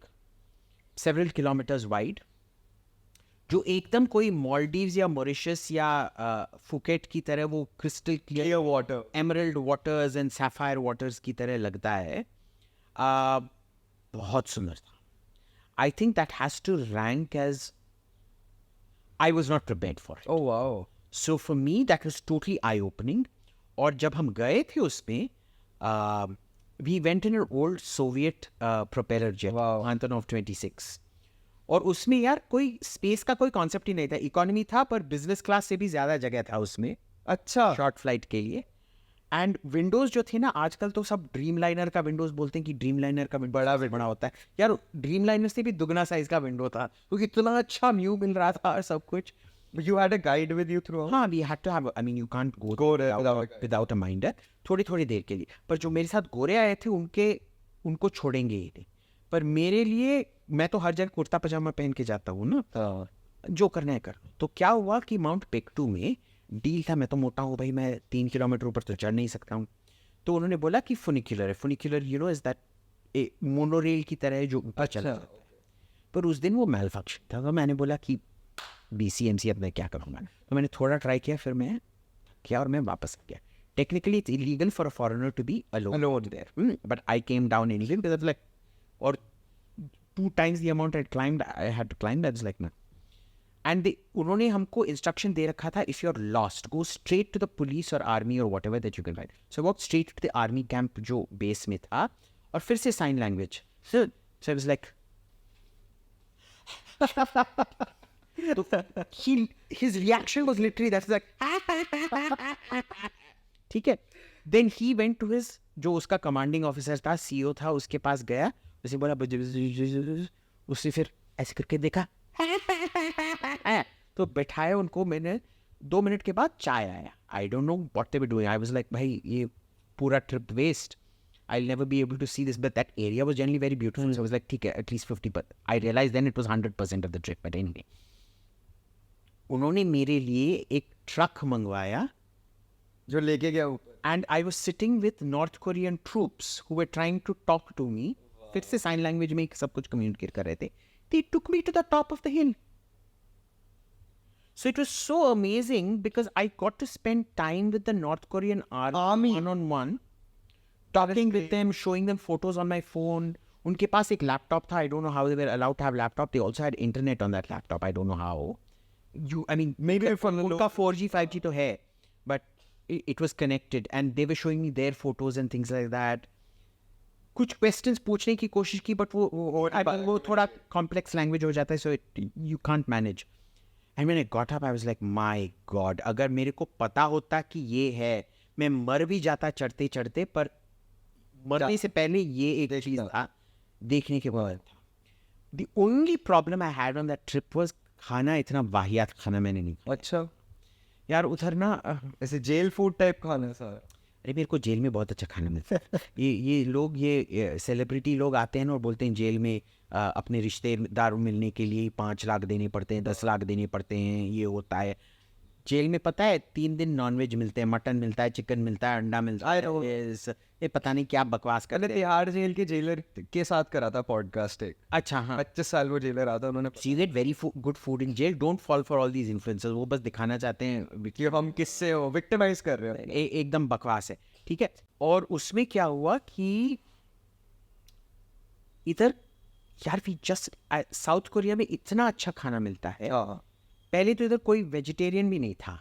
several kilometres wide, जो एकदम कोई मालदीव्स या मॉरिशस या फुकेट की तरह वो crystal clear water, emerald waters and sapphire waters की तरह लगता है। बहुत सुंदर था। I think that has to rank as, I was not prepared for it. Oh wow. So for me that was totally eye opening. और जब हम गए थे उसमें, we went in an old Soviet propeller jet, Antonov 26, और उसमें यार कोई स्पेस का कोई कॉन्सेप्ट ही नहीं था, इकोनॉमी था, पर बिजनेस क्लास से भी ज़्यादा जगह था उसमें, अच्छा, शॉर्ट फ्लाइट के लिए। एंड विंडोज जो थे ना, आजकल तो सब ड्रीम लाइनर का विंडोज बोलते हैं कि ड्रीम लाइनर का विंडो बड़ा होता है यार। ड्रीम लाइनर से भी दुगना साइज का विंडो था, क्योंकि इतना अच्छा व्यू मिल रहा था और सब कुछ। You had a guide with you throughout? हाँ, we had to have, I mean you can't go without a minder, थोड़ी देर के लिए। पर जो मेरे साथ गोरे आए थे उनको छोड़ेंगे ही नहीं। पर मेरे लिए, मैं तो हर जगह कुर्ता पजामा पहन के जाता हूँ ना, जो करना है कर। तो क्या हुआ कि माउंट पेक्टू में डील था, मैं तो मोटा हूँ भाई, मैं 3 किलोमीटर ऊपर तो चढ़ नहीं सकता हूँ। तो उन्होंने बोला कि फुनिक्यूलर है, funicular you know is that monorail की तरह है जो ऊपर चलता है। पर उस दिन वो मेल फंक्शन था, तो मैंने बोला कि BCMC अब मैं क्या करूँगा। तो मैंने थोड़ा ट्राई किया, फिर मैं किया और मैं वापस आ गया। Technically it's illegal for a foreigner to be alone there, but I came down anyway because I was like, or 2 times the amount I had to climb, that's like, no. And उन्होंने हमको instruction दे रखा था, if you are lost go straight to the police और army और whatever that you can find. So walk straight to the army camp जो base में था, और फिर से sign language. So I was like, his reaction was literally that's like ठीक है। Then he went to his, जो उसका कमांडिंग ऑफिसर था, CEO था, उसके पास गया, उसे बोला, उसने फिर ऐसे करके देखा, तो बैठाया उनको। मैंने 2 मिनट के बाद चाय आया। I don't know what they were doing. I was like, भाई ये पूरा trip waste, I'll never be able to see this, but that area was generally very beautiful. So I was like, ठीक है, at least 50%. I realized then it was 100% of the trip, but anyway. उन्होंने मेरे लिए एक truck मंगवाया जो लेके गया ऊपर। and I was sitting with North Korean troops who were trying to talk to me. फिर से साइन लैंग्वेज में सब कुछ कम्युनिकेट कर रहे थे। They took me to the top of the hill. So it was so amazing because I got to spend time with the North Korean army one-on-one, talking with them, showing them photos on my phone. उनके पास एक laptop था। I don't know how they were allowed to have laptop. They also had internet on that laptop. I don't know how. I mean, maybe उनका 4G 5G तो है, but it was connected and they were showing me their photos and things like that. कुछ questions पूछने की कोशिश की, but वो थोड़ा complex language हो जाता है, so you can't manage. And when I got up, I was like, my God, अगर मेरे को पता होता कि ये है, मैं मर भी जाता चढ़ते चढ़ते, पर मरने से पहले ये एक चीज था देखने के बाद था। The only problem I had on that trip was खाना इतना वाहियात खाना मैंने नहीं खाया। अच्छा यार उधर ना ऐसे जेल फूड टाइप खाना है सारा। अरे मेरे को जेल में बहुत अच्छा खाना मिलता है। ये लोग, ये सेलिब्रिटी लोग आते हैं ना और बोलते हैं जेल में अपने रिश्तेदार मिलने के लिए 5 लाख देने पड़ते हैं, 10 लाख देने पड़ते हैं, ये होता है। जेल में पता है 3 दिन नॉनवेज मिलते हैं, मटन मिलता है, चिकन मिलता है, अंडा मिलता है, ये पता नहीं क्या बकवास कर। तिहाड़ जेल के जेलर के साथ करा था पॉडकास्ट एक। अच्छा हाँ, 25 साल वो जेलर आता, उन्होंने see get very good food in jail. Don't fall for all these influencers. वो बस दिखाना चाहते हैं कि हम किससे हो, विक्टिमाइज कर रहे हो। एकदम बकवास है, ठीक है। और उसमें क्या हुआ कि इधर यार वी जस्ट, साउथ कोरिया में इतना अच्छा खाना मिलता है। पहले तो इधर कोई वेजिटेरियन भी नहीं था,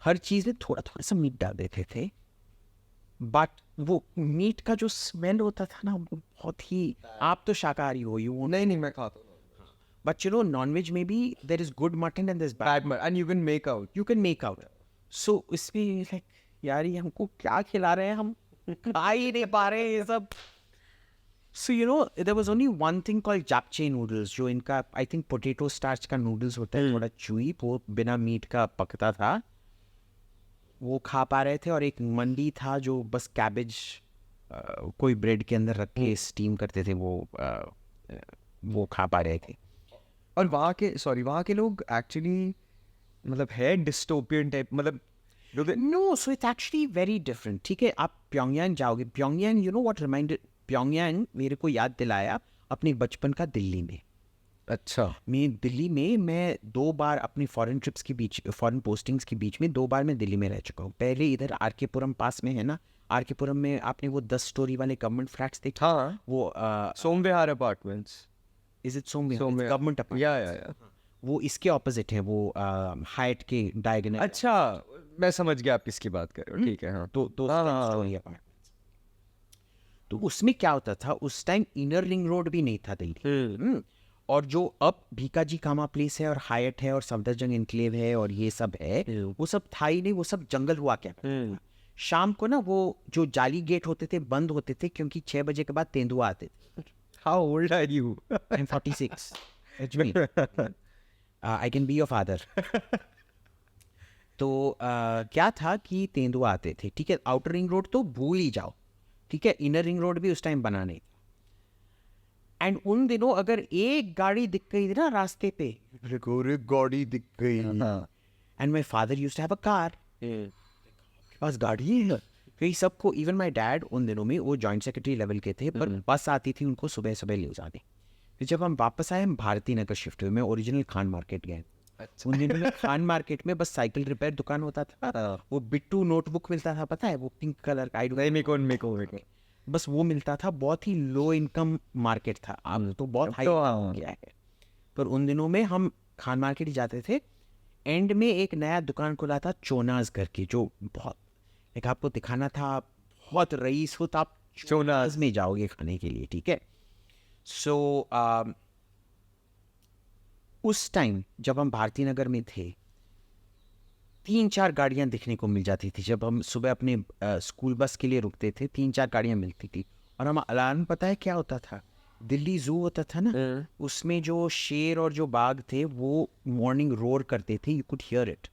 हर चीज़ में थोड़ा थोड़ा सा मीट डाल देते थे, बट वो मीट का जो स्मेल होता था ना, वो बहुत ही, आप तो शाकाहारी हो, यू नहीं मैं खाता हूँ, बट यू नो नॉनवेज में भी there is good mutton and there is bad bad and you can make out. So इसमें लाइक यार ये हमको क्या खिला रहे हैं, हम खा ही नहीं पा रहे हैं ये सब। So you know there was only one thing called japchae noodles, जो इनका I think potato starch का noodles होता है, थोड़ा chewy, वो बिना मीट का पकता था, वो खा पा रहे थे। और एक मंडी था जो बस कैबेज कोई ब्रेड के अंदर रख के स्टीम करते थे, वो खा पा रहे थे। और वहाँ के लोग एक्चुअली मतलब है डिस्टोपियन टाइप, मतलब no, so it's actually very different. ठीक है, आप प्योंगयांग जाओगे, Pyongyang you know what reminded, Pyongyang मेरे को याद दिलाया अपने बचपन का दिल्ली में। अच्छा, मैं दिल्ली में, मैं 2 बार अपनी फॉरेन ट्रिप्स के बीच, फॉरेन पोस्टिंग्स के बीच में 2 बार मैं दिल्ली में रह चुका हूँ। पहले इधर आर.के. पुरम पास में है ना, आर.के. पुरम में आपने वो 10 स्टोरी वाले गवर्नमेंट फ्लैट्स देखे? हाँ, वो Somvihar apartments. Is it Somvihar? Government apartments, या वो इसके ऑपोजिट है, वो हाइट के डायगोनल। अच्छा, मैं समझ गया आप किसकी बात कर रहे हो, ठीक है। हाँ, तो स्टोरी अपार्टमेंट्स। तो उसमें क्या होता था, उस टाइम इनर रिंग रोड भी नहीं था दिल्ली, और जो अब भीकाजी कामा प्लेस है और हायट है और सफदरजंग एनक्लेव है और ये सब है, वो सब था ही नहीं, वो सब जंगल हुआ क्या। शाम को ना वो जो जाली गेट होते थे बंद होते थे क्योंकि 6 बजे के बाद तेंदुआ आते थे. How old are you? I'm 46. It's me. I can be your father. तो क्या था कि तेंदुआ आते थे, ठीक है. आउटर रिंग रोड तो भूल ही जाओ, ठीक है. इनर रिंग रोड भी उस टाइम बना नहीं था. एंड उन दिनों अगर एक गाड़ी दिख गई थी ना रास्ते पे, अरे गाड़ी दिख गई. And my father used to have a car. बस गाड़ी है. फिर सबको, इवन माई डैड उन दिनों में वो जॉइंट सेक्रेटरी लेवल के थे, पर बस आती थी उनको सुबह सुबह ले जाने. फिर जब हम वापस आए, हम भारती नगर शिफ्ट हुए. मैं ओरिजिनल खान मार्केट गए. उन दिनों में खान मार्केट में बस साइकिल रिपेयर दुकान होता था. वो बिट्टू नोटबुक मिलता था, पता है, वो पिंक कलर का. मेरे को बस वो मिलता था. बहुत ही लो इनकम मार्केट था. अब तो बहुत हाई हो गया है, पर उन दिनों में हम खान मार्केट ही जाते थे. एंड में एक नया दुकान खुला था चोनाज करके, जो बहुत, एक आपको दिखाना था, बहुत रईस हो तो आप चोनाज में जाओगे खाने के लिए, ठीक है. सो उस टाइम जब हम भारती नगर में थे, 3-4 गाड़ियां दिखने को मिल जाती थी. जब हम सुबह अपने स्कूल बस के लिए रुकते थे, 3-4 गाड़ियां मिलती थी. और हम अलार्म, पता है क्या होता था, दिल्ली जू होता था ना, उसमें जो शेर और जो बाघ थे वो मॉर्निंग रोर करते थे. You could hear it.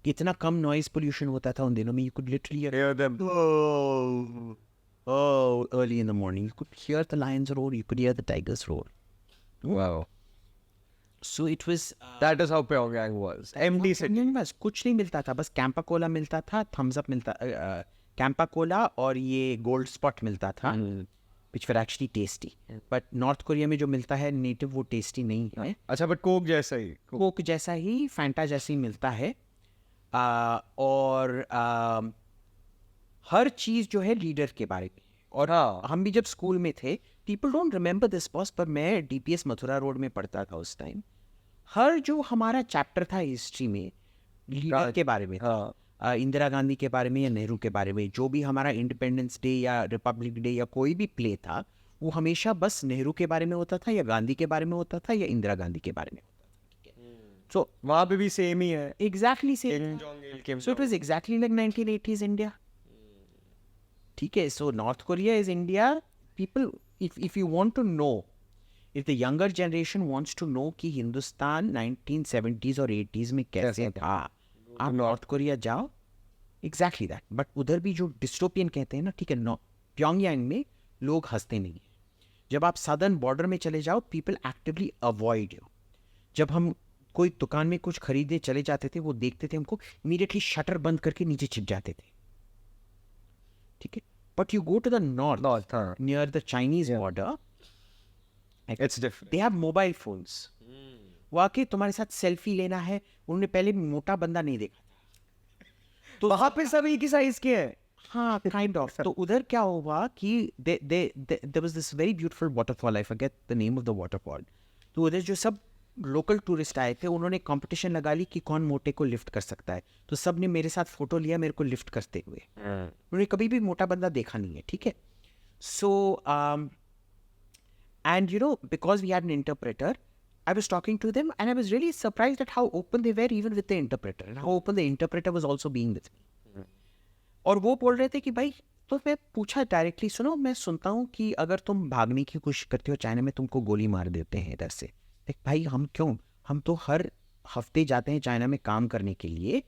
इतना कम नॉइज पोल्यूशन होता था उन दिनों में. You could literally hear them. oh early in the morning you could hear the lions roar, you could hear the tigers roar. Wow. So it was That is how Pyongyang was. Empty city. बस कुछ नहीं मिलता था. बस Campa Cola मिलता था, Thums up मिलता, Campa Cola और ये गोल्ड स्पॉट मिलता था, which were actually tasty. But north Korea में जो मिलता है नेटिव, वो टेस्टी नहीं है. अच्छा, बट कोक जैसा ही. कोक जैसा ही, फैंटा जैसा ही मिलता है. और हर चीज़ जो है लीडर के बारे में. और हम भी जब स्कूल में थे, people don't remember this boss, पर मैं डीपीएस मथुरा रोड में पढ़ता था उस टाइम. हर जो हमारा चैप्टर था हिस्ट्री में, लीडर के बारे में था. इंदिरा गांधी के बारे में या नेहरू के बारे में. जो भी हमारा इंडिपेंडेंस डे या रिपब्लिक डे या कोई भी प्ले था, वो हमेशा बस नेहरू के बारे में होता था या गांधी के बारे में होता था या इंदिरा गांधी के बारे में होता था. सो वहाँ पे भी सेम ही है. Exactly Kim same. Jong-il, So it was exactly like 1980s India. ठीक है. So North Korea is India. People, if you want to know, if the younger generation wants to know कि हिंदुस्तान 1970s और 80s में कैसे था, आप north Korea जाओ. Exactly that. But उधर भी जो डिस्टोपियन कहते हैं ना, ठीक है, प्योंगयांग में लोग हंसते नहीं हैं. जब आप सदर्न बॉर्डर में चले जाओ, पीपल एक्टिवली अवॉइड यू. जब हम कोई दुकान में कुछ खरीदने चले जाते थे, वो देखते थे हमको, इमीडिएटली शटर बंद करके नीचे छिप जाते थे, ठीक है. But you go to the north near the Chinese border, It's different. They have mobile phones. वो आके तुम्हारे साथ सेल्फी लेना है. उन्होंने पहले मोटा बंदा नहीं देखा था, तो वहाँ पे सब एक ही साइज के हैं. हाँ, काइंड ऑफ. तो उधर क्या हुआ कि there was this very beautiful waterfall, I forget the name of the waterfall. तो उधर जो सब लोकल टूरिस्ट आए थे, उन्होंने कंपटीशन लगा ली कि कौन मोटे को लिफ्ट कर सकता है. तो सब ने मेरे साथ फोटो लिया मेरे को लिफ्ट करते हुए. उन्होंने कभी भी मोटा बंदा देखा नहीं है, ठीक है. सो and you know, because we had an interpreter, I was talking to them and I was really surprised at how open they were even with the interpreter, and how open the interpreter was also being with me. और वो बोल रहे थे कि भाई, तो मैं पूछा डायरेक्टली, सुनो, मैं सुनता हूँ कि अगर तुम भागने की कोशिश करते हो चाइना में, तुमको गोली मार देते हैं इधर से. देख भाई, हम क्यों, हम तो हर हफ्ते जाते हैं चाइना में काम करने के लिए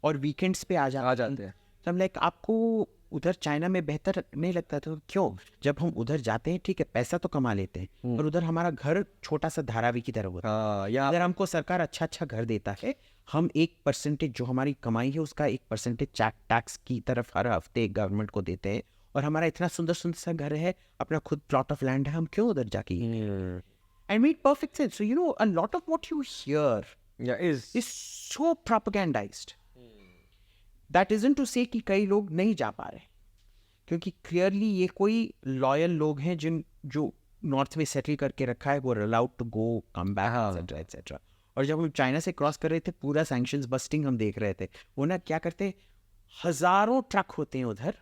और वीकेंड्स पे आ जाते हैं. तो हम लाइक, आपको उधर चाइना में बेहतर नहीं लगता? तो क्यों, जब हम उधर जाते हैं, ठीक है, पैसा तो कमा लेते हैं, पर उधर हमारा घर छोटा सा धारावी की तरह होता है. अगर हमको सरकार अच्छा अच्छा घर देता है, हम 1% जो हमारी कमाई है उसका 1% टैक्स की तरफ हर हफ्ते गवर्नमेंट को देते हैं. और हमारा इतना सुंदर सुंदर सा घर है, अपना खुद प्लॉट ऑफ लैंड है, हम क्यों उधर जाके. I made perfect sense. So you know, a lot of what you hear is so propagandized. That isn't to say कि कई लोग नहीं जा पा रहे, क्योंकि क्लियरली ये कोई लॉयल लोग हैं जो नॉर्थ में सेटल करके रखा है, वो allowed to go, come back, etcetera etcetera. और जब हम चाइना से क्रॉस कर रहे थे, पूरा सैंक्शंस बस्टिंग हम देख रहे थे. वो ना क्या करते, हजारों ट्रक होते हैं उधर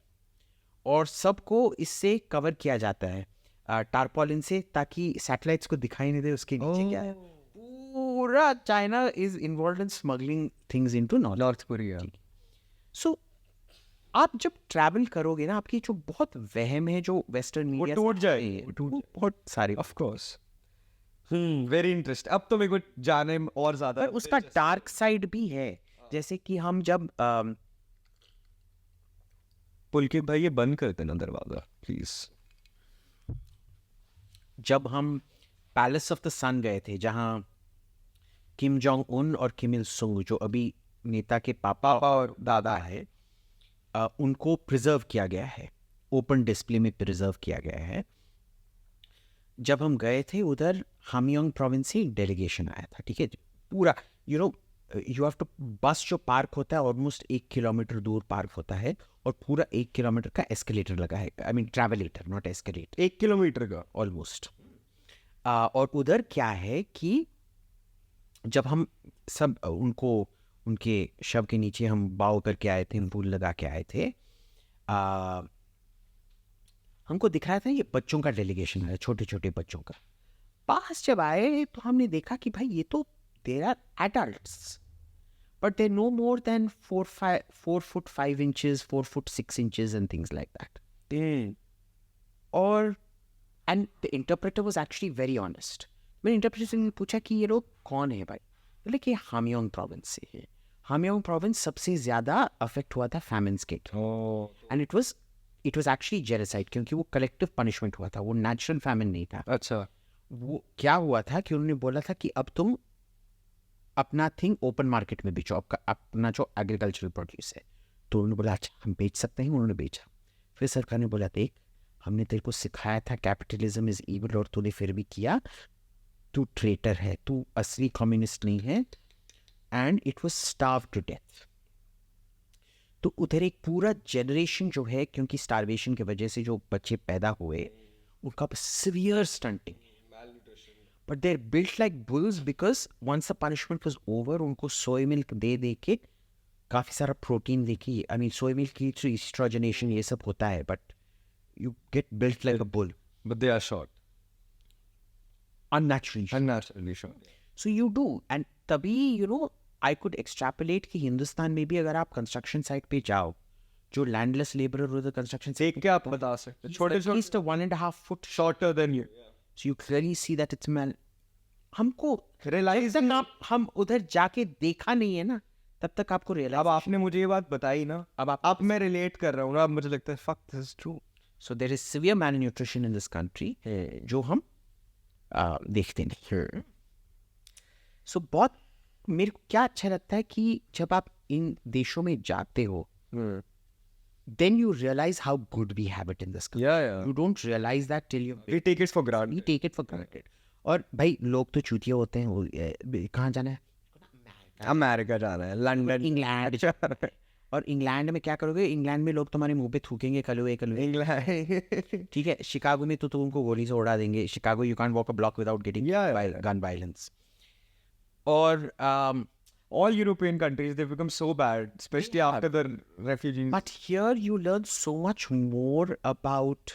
और सबको इससे कवर किया जाता है टारपॉलिन से, ताकि सैटेलाइट्स को दिखाई नहीं दे उसके नीचे क्या है. पूरा China is involved in smuggling things into North Korea. So आप जब ट्रैवल करोगे ना, आपकी जो बहुत वहम है जो वेस्टर्न वो मीडिया टूट जाएगी, वो टूट बहुत सारे। Of course. Very interesting. अब तो मेरे को जाने में और ज्यादा पर उसका डार्क साइड भी है। जैसे कि हम जब पुलकित भाई ये बंद कर देना दरवाजा प्लीज। जब हम पैलेस ऑफ द सन गए थे, जहाँ किम जोंग उन और किम इल सुंग, जो अभी नेता के पापा और दादा है, उनको प्रिजर्व किया गया है, ओपन डिस्प्ले में प्रिजर्व किया गया है। जब हम गए थे उधर, हामयोंग प्रोविंस से एक डेलीगेशन आया था, ठीक है। पूरा यू हैव टू, बस जो पार्क होता है ऑलमोस्ट 1 किलोमीटर दूर पार्क होता है, और पूरा 1 किलोमीटर का एस्केलेटर लगा है, I mean travelator, not escalator. 1 kilometre का ऑलमोस्ट। और उधर क्या है कि जब हम सब उनको, उनके शव के नीचे हम बाव करके आए थे, फूल लगा के आए थे, हमको दिख रहा था ये बच्चों का डेलीगेशन है, छोटे छोटे बच्चों का। पास जब आए तो हमने देखा कि भाई ये तो there are adults, but they no more than 4 foot 5 inches, 4 foot 6 inches and things like that. और and the interpreter was actually very honest. मैंने इंटरप्रेटर से पूछा कि ये लोग कौन है भाई, बोले कि हामयोंग प्रोविंस से है। हामयोंग प्रोविंस सबसे ज़्यादा अफेक्ट हुआ था फैमिन्स के, and it was actually genocide, क्योंकि वो कलेक्टिव पनिशमेंट हुआ था, वो नेचुरल फैमिन नहीं था। अच्छा। वो क्या हुआ था कि उन्होंने बोला था कि अब तुम अपना थिंग ओपन मार्केट में बेचो, आपका अपना जो एग्रीकल्चरल प्रोड्यूस है। तो उन्होंने बोला अच्छा हम बेच सकते हैं, उन्होंने बेचा। फिर सरकार ने बोला देख, हमने तेरे को सिखाया था कैपिटलिज्म इज इविल और तूने फिर भी किया, तू ट्रेटर है, तू असली कम्युनिस्ट नहीं है। And it was starve to death. तो उधर एक पूरा जनरेशन जो है, क्योंकि स्टारवेशन की वजह से जो बच्चे पैदा हुए, उनका severe stunting, but they are built like bulls because once the punishment was over, उनको सोया मिल्क दे के काफ़ी सारा प्रोटीन दे के, आई मीन सोया मिल्क की एस्ट्रोजनेशन ये सब होता है, but you get built like a bull. But they are short. Unnaturally. Unnaturally short. So you do. And तभी I could extrapolate कि हिंदुस्तान में भी अगर आप कंस्ट्रक्शन साइट पे जाओ, जो लैंडलेस लेबरर उधर कंस्ट्रक्शन देख के आप बता सकते हैं, छोटे at least a 1.5 foot shorter than you. So you clearly see that it's man. हमको Realize जब तक हम उधर जाके देखा नहीं है ना, तब तक आपको रियलाइज। अब आपने मुझे ये बात बताई ना, अब मैं रिलेट कर रहा हूँ ना, अब मुझे लगता है fuck this is true. So there is severe malnutrition in this country, जो हम देखते नहीं। So बहुत मेरे को क्या अच्छा लगता है कि जब आप इन देशों में जाते हो, then you realize how good we have it in this country. Yeah. You don't realize that till you We take it for granted. we take it for granted. और भाई लोग तो चूतिया होते हैं। कहाँ जाना है? अमेरिका जाना है, लंदन, इंग्लैंड। और इंग्लैंड में क्या करोगे? इंग्लैंड में लोग तुम्हारे मुंह पे थूकेंगे कलुए। इंग्लैंड। ठीक है, शिकागो में तो तुमको गोली से उड़ा देंगे। Chicago you can't walk a block without getting gun violence. और all European countries, they've become so bad, especially after the refugees. but here you learn so much more about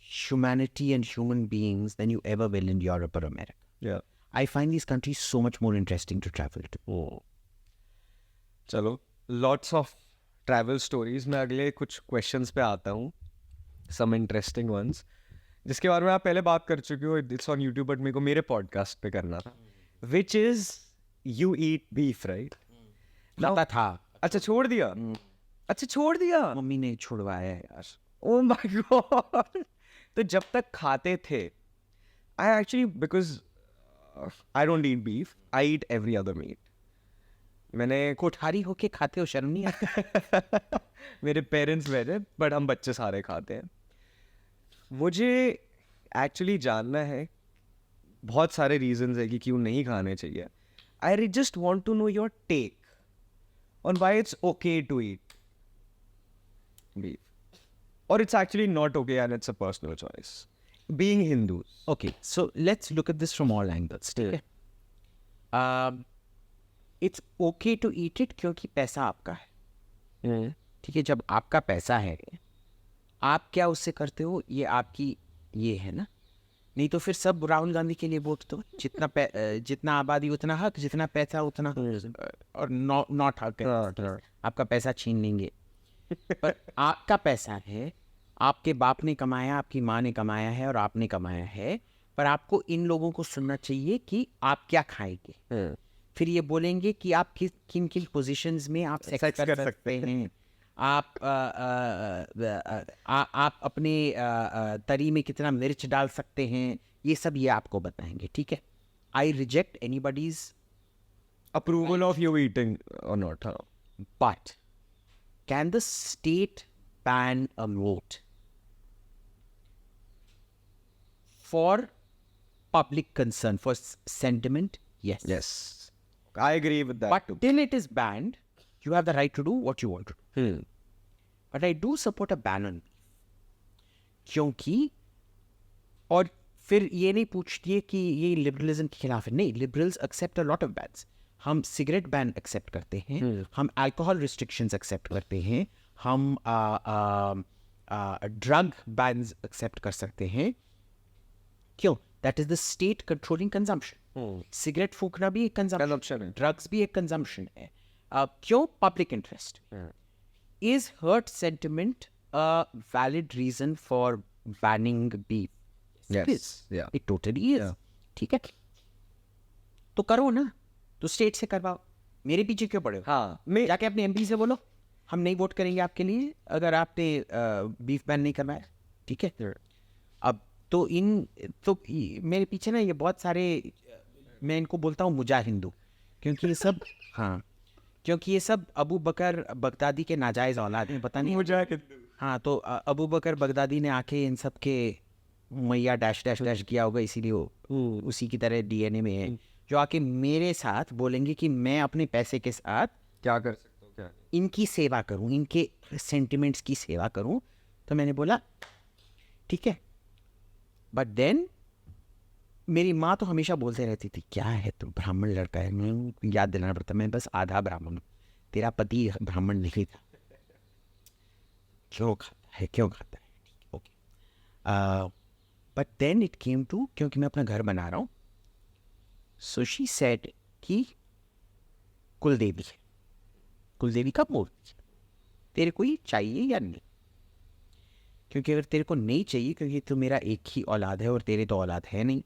humanity and human beings than you ever will in Europe or America. Yeah. I find these countries so much more interesting to travel to. चलो, lots of travel stories. मैं अगले कुछ questions पे आता हूँ, some interesting ones, जिसके बारे में आप पहले बात कर चुके हो. It's on YouTube, but मेरे को मेरे podcast पे करना था. Which is you eat beef, right? खाता था। अच्छा छोड़ दिया? अच्छा छोड़ दिया? मम्मी ने छुड़वाया है यार। Oh my god! तो जब तक खाते थे, I actually, because I don't eat beef, I eat every other meat. मैंने कोठारी होके खाते हो, शर्म नहीं आता? मेरे पेरेंट्स वेज है, बट हम बच्चे सारे खाते हैं. मुझे एक्चुअली जानना है, बहुत सारे रीजंस है कि क्यों नहीं खाने चाहिए. I just want to know your take on why it's okay to eat beef, or it's actually not okay and it's a personal choice, being Hindus. Okay, so let's look at this from all angles. ठीक है? It's okay to eat it क्योंकि पैसा आपका है। ठीक है, जब आपका पैसा है, आप क्या उससे करते हो ये आपकी ये है ना। नहीं तो फिर सब राहुल गांधी के लिए वोट दो। जितना आबादी उतना हक, जितना पैसा उतना, और नॉट हक है। आपका पैसा छीन लेंगे। पर आपका पैसा है, आपके बाप ने कमाया, आपकी माँ ने कमाया है और आपने कमाया है, पर आपको इन लोगों को सुनना चाहिए कि आप क्या खाएंगे। फिर ये बोलेंगे कि आप किन किन पोजीशंस में आप सेक्स कर सकते हैं, आप आप अपने तरी में कितना मिर्च डाल सकते हैं, ये सब ये आपको बताएंगे, ठीक है। I reject anybody's approval of you eating और नॉट। हाँ, but can the state ban a vote for public concern, for sentiment? Yes. yes, I agree with that But too. till it is banned, you have the right to do what you want to do. But I do support a ban on beef. क्योंकि और फिर ये नहीं पूछती है कि ये liberalism के खिलाफ है। नहीं, liberals accept a lot of bans. हम सिगरेट बैन एक्सेप्ट करते हैं, हम अल्कोहल रिस्ट्रिक्शंस एक्सेप्ट करते हैं, हम ड्रग बैन्स एक्सेप्ट कर सकते हैं। क्यों? That is the state controlling consumption. Cigarette फूकना भी एक कंजम्पशन है, ड्रग्स भी एक कंजम्पशन है। क्यों? Public interest. Is hurt sentiment a valid reason for banning beef? Yes, It is. yeah. It totally is. Yeah. ठीक है, तो करो ना, तो स्टेट से करवाओ, मेरे पीछे क्यों पड़े हो? हाँ, मैं जाके अपने एमपी से बोलो हम नहीं वोट करेंगे आपके लिए अगर आपने बीफ बैन नहीं करवाया, ठीक है। अब तो मेरे पीछे ना ये बहुत सारे, मैं इनको बोलता हूँ मुजा हिंदू, क्योंकि ये सब हाँ, क्योंकि ये सब अबू बकर बगदादी के नाजायज़ औलाद हैं, पता नहीं मुझे हाँ। तो अबू बकर बगदादी ने आके इन सब के मैया डैश डैश डैश किया होगा, इसीलिए वो उसी की तरह डीएनए में है, जो आके मेरे साथ बोलेंगे कि मैं अपने पैसे के साथ क्या कर सकता हूँ, क्या इनकी सेवा करूं, इनके सेंटिमेंट्स की सेवा करूं। तो मैंने बोला ठीक है। बट देन मेरी माँ तो हमेशा बोलते रहती थी क्या है तू ब्राह्मण लड़का है। मैं याद दिलाना पड़ता, मैं बस आधा ब्राह्मण हूँ, तेरा पति ब्राह्मण नहीं था, क्यों खाता है okay. But then it came to, क्योंकि मैं अपना घर बना रहा हूँ, सो शी सेड कि कुलदेवी है, कुलदेवी का मूर्ति तेरे को ये चाहिए या नहीं, क्योंकि अगर तेरे को नहीं चाहिए, क्योंकि तो मेरा एक ही औलाद है और तेरे तो औलाद है नहीं,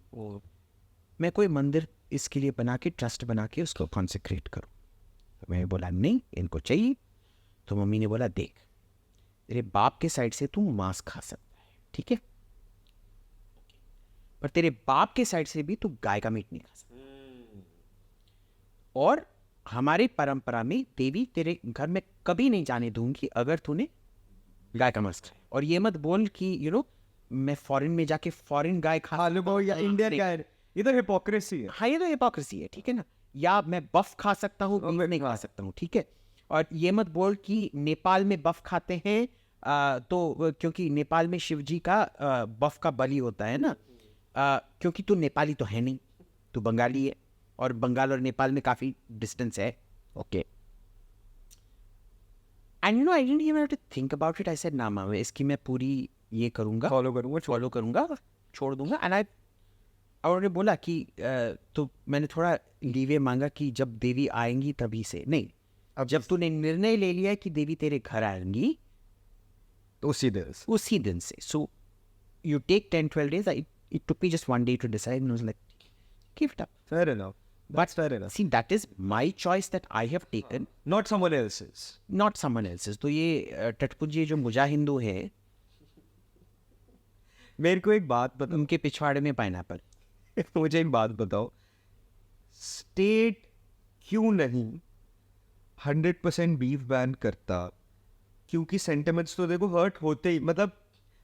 मैं कोई मंदिर इसके लिए बना के, ट्रस्ट बना के उसको कॉन्सेक्रेट करूँ। तो मैंने बोला नहीं, इनको चाहिए। तो मम्मी ने बोला देख, तेरे बाप के साइड से तू मांस खा सकता है, ठीक है, पर तेरे बाप के साइड से भी तू गाय का मीट नहीं खा सकता। और हमारी परंपरा में देवी तेरे घर में कभी नहीं जाने दूंगी अगर तूने गाय का मांस खाया। और ये मत बोल कि मैं फॉरेन में जाके फॉरेन गाय खा लूंगा या इंडियन गाय, ये तो हिपोक्रेसी है। हाँ, ये तो हिपोक्रेसी है, ठीक है ना। या मैं बफ खा सकता हूँ, बीफ नहीं खा सकता हूँ, ठीक है। और ये मत बोल कि नेपाल में बफ खाते हैं तो क्योंकि नेपाल में शिव जी का बफ का बलि होता है ना, क्योंकि तू नेपाली तो है नहीं, तू बंगाली है, और बंगाल और नेपाल में काफ़ी डिस्टेंस है, okay. And I didn't even have to think about it. I said ना माँ, इसकी मैं पूरी ये करूँगा, फॉलो करूँगा, छोड़ दूंगा। एंड और उन्होंने बोला कि तो मैंने थोड़ा लीवे मांगा कि जब देवी आएंगी तभी से नहीं, अब जब तूने निर्णय ले लिया कि देवी तेरे घर आएंगी तो उसी दिन से। So you take 10-12 days. It took me just one day to decide, and I was like, give it up. Fair enough. That's fair enough. See, that is my choice that I have taken, Not someone else's. not someone else's. तो ये टटपुंजी जो मुजा हिंदू है, मेरे को एक बात बताओ, उनके पिछवाड़े में पाइनएप्पल। मुझे एक बात बताओ, स्टेट क्यों नहीं 100% बीफ बैन करता? क्योंकि सेंटिमेंट्स तो देखो हर्ट होते ही, मतलब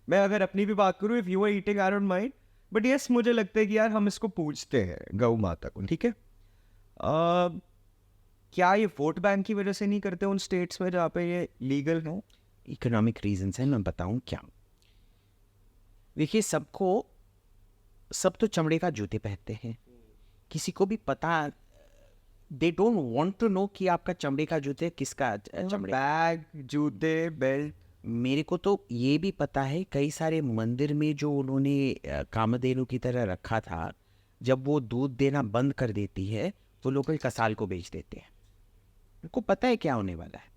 मैं अगर अपनी भी बात करूँ, if you are eating I don't mind, but yes मुझे लगता है कि यार हम इसको पूछते हैं गौ माता को, ठीक है। क्या ये वोट बैंक की वजह से नहीं करते उन स्टेट्स में जहाँ पे ये लीगल है? इकोनॉमिक रीजंस है, मैं बताऊं क्या। देखिए, सब तो चमड़े का जूते पहनते हैं, किसी को भी पता, they don't want to know कि आपका चमड़े का जूते किसका चमड़े, बैग, जूते, बेल्ट। मेरे को तो ये भी पता है, कई सारे मंदिर में जो उन्होंने कामधेनु की तरह रखा था, जब वो दूध देना बंद कर देती है तो लोकल कसाल को बेच देते हैं। उनको पता है क्या होने वाला है।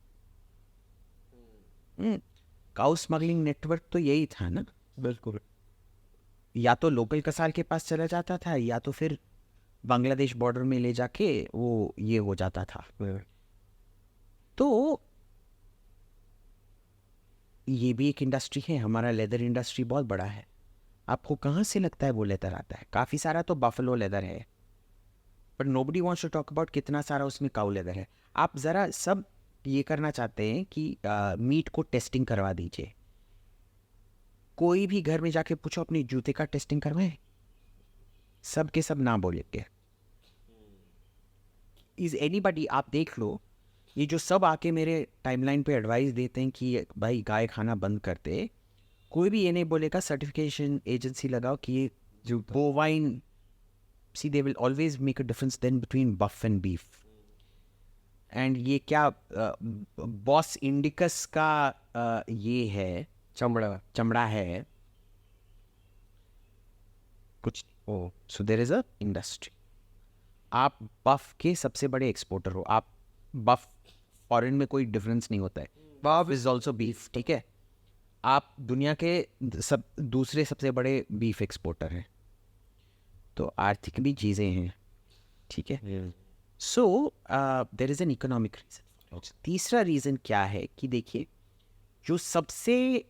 काउ स्मगलिंग नेटवर्क तो यही था ना, बिल्कुल। या तो लोकल कसाल के पास चला जाता था या तो फिर बांग्लादेश बॉर्डर में ले जाके वो ये हो जाता था। तो ये भी एक इंडस्ट्री है, हमारा लेदर इंडस्ट्री बहुत बड़ा है। आपको कहाँ से लगता है वो लेदर आता है? काफ़ी सारा तो बफलो लेदर है, but nobody wants to talk about कितना सारा उसमें काउ लेदर है। आप ज़रा सब ये करना चाहते हैं कि मीट को टेस्टिंग करवा दीजिए। कोई भी घर में जाके पूछो अपने जूते का टेस्टिंग करवाएं, सब के सब ना बोलेंगे। इज एनीबडी, आप देख लो, ये जो सब आके मेरे टाइमलाइन पे एडवाइस देते हैं कि भाई गाय खाना बंद करते, कोई भी ये नहीं बोलेगा सर्टिफिकेशन एजेंसी लगाओ कि ये जो bovine, see they will always make a difference then between buff and beef. And ये क्या बॉस इंडिकस का ये है, चमड़ा है कुछ। Oh so there is a industry. आप बफ के सबसे बड़े एक्सपोर्टर हो। आप बफ फॉरेन में कोई डिफरेंस नहीं होता है, बफ इज ऑल्सो बीफ, ठीक है। आप दुनिया के सब दूसरे सबसे बड़े बीफ एक्सपोर्टर हैं, तो आर्थिक भी चीज़ें हैं, ठीक है। So there is an economic reason. तीसरा रीज़न क्या है कि देखिए, जो सबसे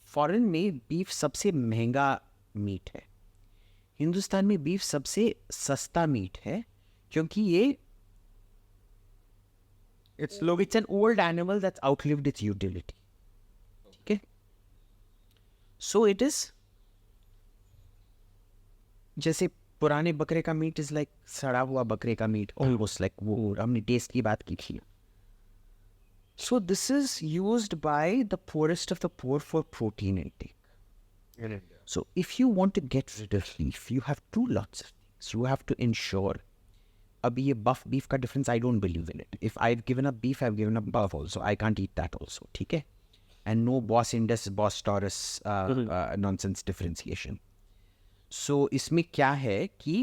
फॉरेन में बीफ सबसे महंगा मीट है, हिंदुस्तान में बीफ सबसे सस्ता मीट है, क्योंकि ये it's an old animal that's outlived its utility. Okay, so it is, जैसे पुराने बकरे का मीट इज लाइक सड़ा हुआ बकरे का मीट, ऑलमोस्ट लाइक वो हमने टेस्ट की बात की थी। सो this is used by the poorest of the poor for protein intake. So if you want to get rid of beef, you have two lots of things. You have to ensure, अब ये buff beef का difference, I don't believe in it. If I've given up beef, I've given up buff also. I can't eat that also, ठीक है? And no Bos Indus, Bos Taurus nonsense differentiation. So इसमें क्या है कि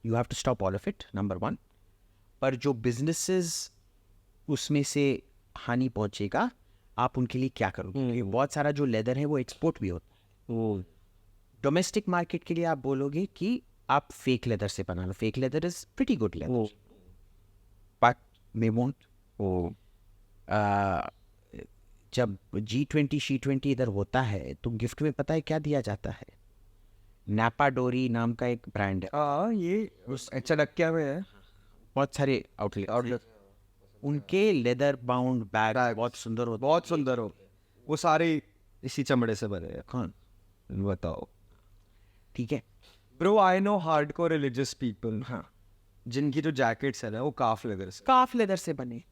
you have to stop all of it, number one. पर जो businesses उसमें से हानि पहुंचेगा, आप उनके लिए क्या करोगे? बहुत सारा जो लेदर है वो एक्सपोर्ट भी होता है। डोमेस्टिक मार्केट के लिए आप बोलोगे कि आप फेक लेदर से बना लो, fake leather is pretty good leather, but they won't. जब G20 C20 इधर होता है तो गिफ्ट में पता है क्या दिया जाता है? नापा डोरी नाम का एक ब्रांड है, ये उस चाणक्य में है, बहुत सारे आउटलेट, उनके लेदर बाउंड बैग बहुत सुंदर होते, बहुत सुंदर हो, वो सारे इसी चमड़े से बने हैं। कौन बताओ। ठीक है bro, I know hardcore religious people, हाँ, जिनकी जो जैकेट्स है ना वो काफ लेदर से, काफ लेदर से बने,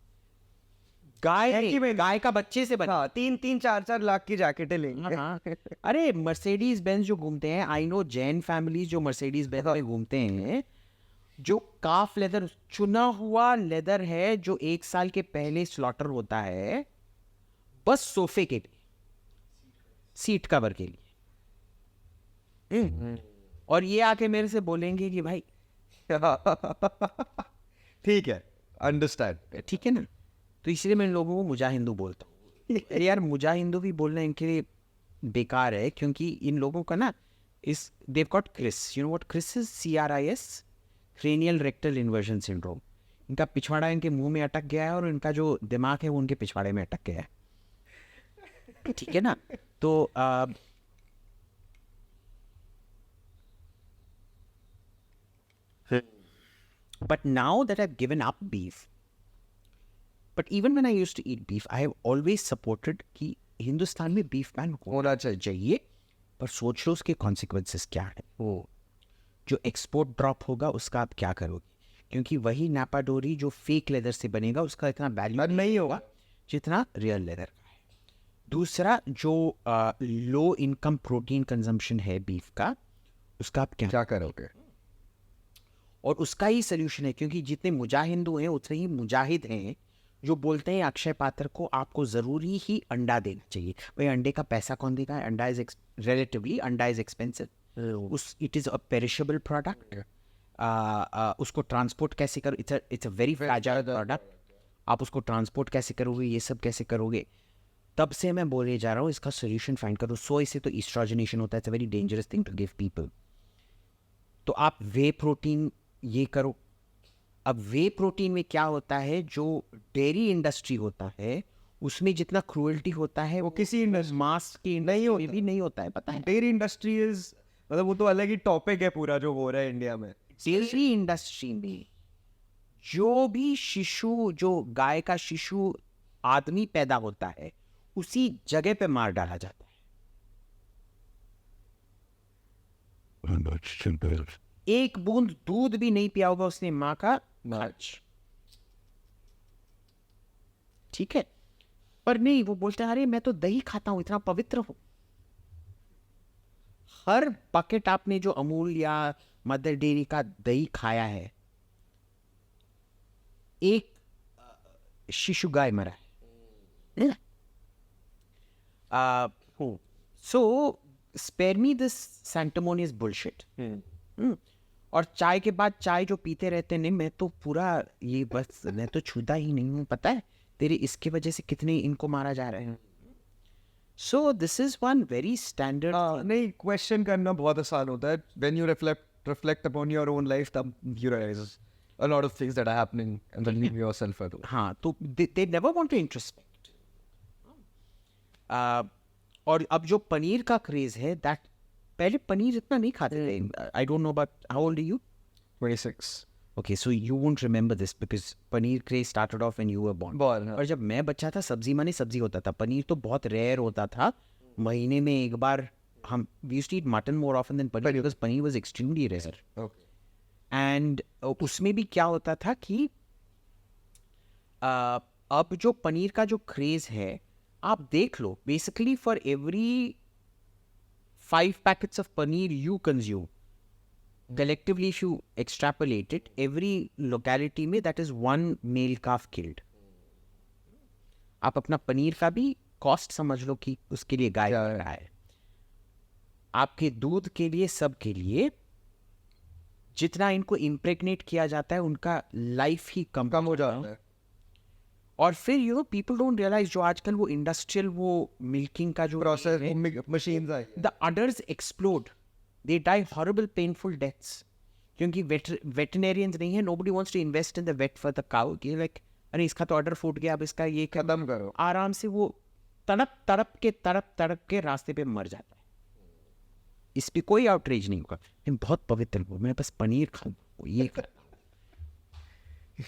गाय का बच्चे से बने। हाँ, 3-4 लाख की जैकेटें लेंगे। हाँ, अरे मर्सिडीज बेंज जो घूमते हैं, आई नो जैन फैमिलीज जो मर्सिडीज बेंज में घूमते हैं, जो काफ लेदर, चुना हुआ लेदर है जो 1 साल के पहले स्लॉटर होता है, बस सोफे के लिए, सीट कवर के लिए। और ये आके मेरे से बोलेंगे कि भाई ठीक है, अंडरस्टैंड, ठीक है ना। तो इसलिए मैं इन लोगों को मुजा हिंदू बोलता हूँ। अरे यार, मुजा हिंदू भी बोलना इनके लिए बेकार है, क्योंकि इन लोगों का ना इस देव got CRIS, you know what CRIS is? CRIS, cranial rectal inversion syndrome. इनका पिछवाड़ा इनके मुंह में अटक गया है और इनका जो दिमाग है वो उनके पिछवाड़े में अटक गया है, ठीक है ना। तो but now that I've given up beef, but even when I used to eat beef, I have always supported कि हिंदुस्तान में बीफ बैन होना चाहिए, पर सोच लो उसके कॉन्सिक्वेंसेस क्या है। वो जो एक्सपोर्ट ड्रॉप होगा उसका आप क्या करोगे? क्योंकि वही नापा डोरी जो फेक लेदर से बनेगा उसका इतना वैल्यू नहीं होगा जितना रियल लेदर का है। दूसरा, जो लो इनकम प्रोटीन कंजम्पशन है बीफ का, उसका आप क्या करोगे? और उसका ही सोल्यूशन है, क्योंकि जितने मुजाहिंदू हैं उतने ही मुजाहिद हैं जो बोलते हैं अक्षय पात्र को आपको ज़रूरी ही अंडा देना चाहिए। भाई अंडे का पैसा कौन देगा? अंडा इज रिलेटिवली, अंडा is expensive, it is a perishable product. उसको ट्रांसपोर्ट कैसे करो? It's a very fragile product. आप उसको ट्रांसपोर्ट कैसे करोगे, ये सब कैसे करोगे। तब से मैं बोले जा रहा हूँ इसका सोल्यूशन फाइंड करो। सोए से तो ईस्ट्रोजनेशन होता है, it's a very dangerous thing to give people. तो आप वे प्रोटीन ये करो। अब वे प्रोटीन में क्या होता है, जो डेयरी इंडस्ट्री होता है उसमें जितना क्रूएल्टी होता है वो किसी मांस की नहीं में भी नहीं होता है, पता है। डेयरी इंडस्ट्री इज मतलब वो तो अलग ही टॉपिक है पूरा जो हो रहा है इंडिया में। डेयरी इंडस्ट्री में जो भी शिशु, जो गाय का शिशु आदमी पैदा होता है उसी जगह पे मार डाला जाता है। एक बूंद दूध भी नहीं पिया होगा उसने माँ का खर्च, ठीक है। पर नहीं, वो बोलते हैं अरे मैं तो दही खाता हूं, इतना पवित्र हूं। हर बकेट आपने जो अमूल या मदर डेयरी का दही खाया है, एक शिशु गाय मरा है। सो स्पेयर मी दिस सैंक्टिमोनियस बुलशिट। और चाय के बाद चाय जो पीते रहते, नहीं मैं तो पूरा ये बस मैं तो छूता ही नहीं हूँ, पता है तेरे इसके वजह से कितने इनको मारा जा रहे हैं। So this is one very standard. नहीं, क्वेश्चन करना बहुत आसान होता है। When you reflect upon your own life, तब you realise a lot of things that are happening and then leave yourself alone. हाँ, तो they never want to introspect. और अब जो पनीर का क्रेज है, दैट पहले पनीर इतना नहीं खाते थे। I don't know but how old are you? 26. Okay, so you won't remember this because paneer craze started off when you were born. हाँ. और जब मैं बच्चा था, सब्जी माने सब्जी होता था, पनीर तो बहुत रेयर होता था। महीने में एक बार हम we used to eat mutton more often than paneer because paneer was extremely rare. Okay. And उसमें भी क्या होता था कि अब जो पनीर का जो क्रेज है, आप देख लो, basically for every 5 packets of paneer you consume, collectively if you extrapolate it, every locality में that is 1 male calf killed. आप अपना पनीर का भी कॉस्ट समझ लो कि उसके लिए गाय मर रहा है। आपके दूध के लिए, सब के लिए जितना इनको इम्प्रेग्नेट किया जाता है उनका लाइफ ही कम हो जाता है। और फिर you know people don't realise, जो आजकल वो इंडस्ट्रियल वो मिल्किंग का जो प्रोसेस मशीन्स आई, the udders explode, they die horrible painful deaths क्योंकि वेटनेरियंस नहीं है। nobody wants to invest in the vet for the cow कि like अरे इसका तो ऑर्डर फूट गया, अब इसका ये खत्म करो। आराम से वो तड़प के रास्ते पे मर जाता है। इस पे कोई आउटरीच नहीं होगा। मैं बहुत पवित्र हूँ, मैं बस पनीर खाऊं, ये करता हूँ।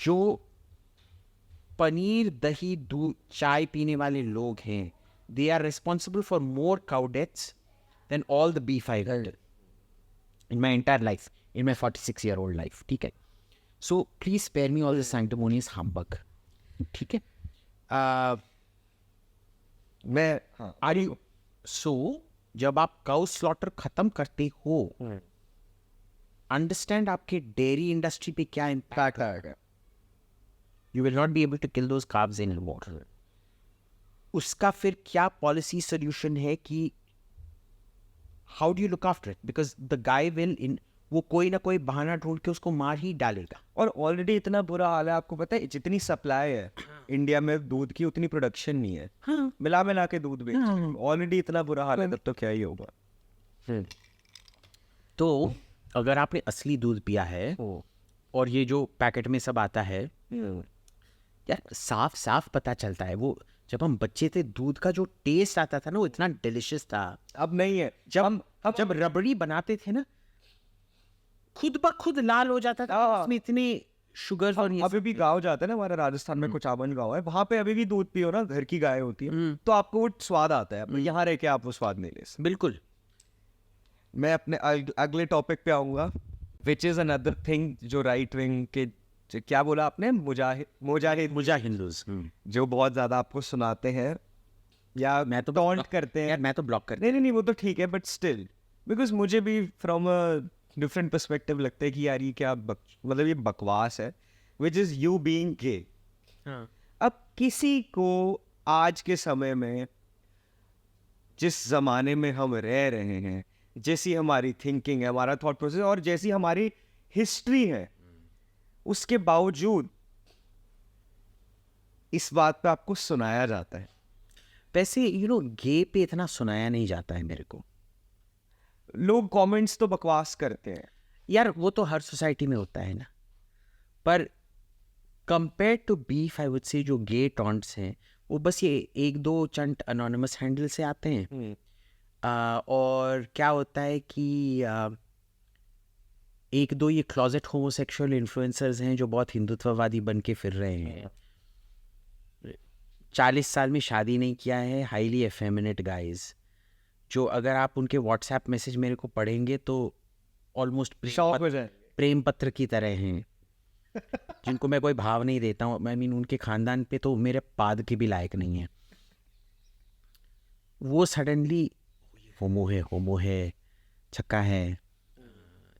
जो पनीर, दही, दूध, चाय पीने वाले लोग हैं, they are responsible for more cow deaths than all the beef I've eaten in my entire life, in my 46-year-old life, ठीक है। So please spare me all the sanctimonious humbug, ठीक है। मैं Are you so जब आप cow slaughter खत्म करते हो, अंडरस्टैंड आपके डेयरी इंडस्ट्री पे क्या इम्पैक्ट आएगा। You will not be able to kill those carbs in water. उसका फिर क्या पॉलिसी सोल्यूशन है कि how do you look after it, because the gai will in वो कोई ना कोई बहाना ढूंढ के उसको मार ही डालेगा। और ऑलरेडी इतना बुरा हाल है, आपको पता है जितनी सप्लाई है इंडिया में दूध की उतनी प्रोडक्शन नहीं है। हाँ। मिला के दूध बेच ऑलरेडी इतना बुरा हाल है, तब तो क्या ही होगा। तो अगर आपने असली दूध पिया है और ये जो पैकेट में सब आता है, यार साफ साफ पता चलता है। वो जब हम बच्चे थे, दूध का जो टेस्ट आता था ना, वो इतना डिलिशियस था। अब नहीं है। जब रबड़ी बनाते थे ना, खुद ब खुद लाल हो जाता था, उसमें इतने शुगर। और अभी भी गाँव जाते हैं ना, हमारा राजस्थान में कुछ आवन गाँव है, वहाँ पे अभी भी दूध पियो ना, घर की गाय होती है, तो आपको वो स्वाद आता है। यहाँ रह के आप वो स्वाद नहीं ले सकते। बिल्कुल। मैं अपने अगले टॉपिक पे आऊंगा, विच इज अनदर थिंग जो राइट विंग के, क्या बोला आपने, मुजाहिदूज जो बहुत ज्यादा आपको सुनाते हैं या मैं तो टॉन्ट करते हैं। यार मैं तो ब्लॉक कर नहीं वो तो ठीक है, बट स्टिल बिकॉज मुझे भी फ्रॉम अ डिफरेंट पर्सपेक्टिव लगता है कि यार ये क्या मतलब ये बकवास है, विच इज यू बीइंग गे। अब किसी को आज के समय में, जिस जमाने में हम रह रहे हैं, जैसी हमारी थिंकिंग है, हमारा थॉट प्रोसेस और जैसी हमारी हिस्ट्री है, उसके बावजूद इस बात पे आपको सुनाया जाता है? वैसे गे पे इतना सुनाया नहीं जाता है मेरे को लोग कमेंट्स तो बकवास करते हैं। यार, वो तो हर सोसाइटी में होता है ना, पर compare to beef I would say जो गे टॉन्ट्स हैं वो बस ये एक दो चंट अनोनिमस हैंडल से आते हैं। और क्या होता है कि एक दो ये क्लोजेट होमोसेक्सुअल इन्फ्लुएंसर्स हैं जो बहुत हिंदुत्ववादी बन के फिर रहे हैं। 40 साल में शादी नहीं किया है, हाईली एफेमिनेट गाइज, जो अगर आप उनके व्हाट्सएप मैसेज मेरे को पढ़ेंगे तो ऑलमोस्ट शौक हो जाए। प्रेम पत्र की तरह हैं, जिनको मैं कोई भाव नहीं देता हूँ। आई मीन उनके खानदान पे तो मेरे पाद के भी लायक नहीं है। वो सडनली होमो है, छक्का है,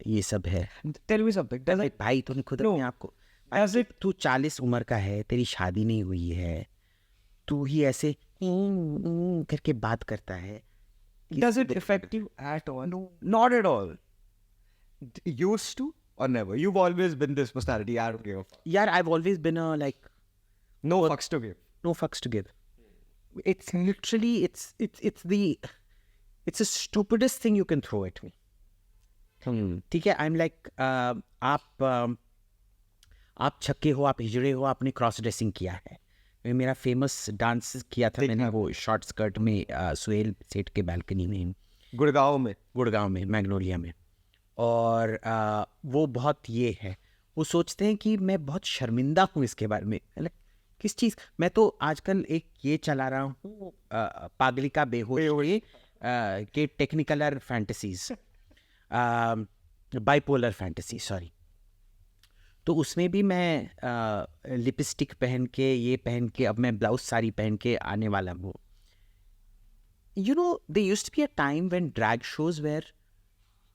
ये सब है। Tell me something, does it भाई तूने खुद No. अपने आप को As it- तू 40 उम्र का है, तेरी शादी नहीं हुई है, तू ही ऐसे करके बात करता है। does it affect you at all? No, not at all. Used to or never? You've always been this personality. I don't give a fuck. यार I've always been a like No fucks to give. no fucks to give. It's literally it's the stupidest thing you can throw at me. ठीक है, I'm like आप छक्के हो, आप हिजड़े हो, आपने cross dressing किया है। मेरा फेमस डांस किया था मैंने वो शॉर्ट स्कर्ट में सुहेल सेठ के बालकनी में, गुड़गांव में मैग्नोलिया में। और वो बहुत ये है, वो सोचते हैं कि मैं बहुत शर्मिंदा हूँ इसके बारे में। किस चीज़? मैं तो आजकल एक ये चला रहा हूँ पागलिका बेहोश के Technicolor fantasies, bipolar fantasy, sorry. तो उसमें भी मैं लिपस्टिक पहन के, ये पहन के, अब मैं ब्लाउज साड़ी पहन के आने वाला हूँ। there used to be a time when drag shows were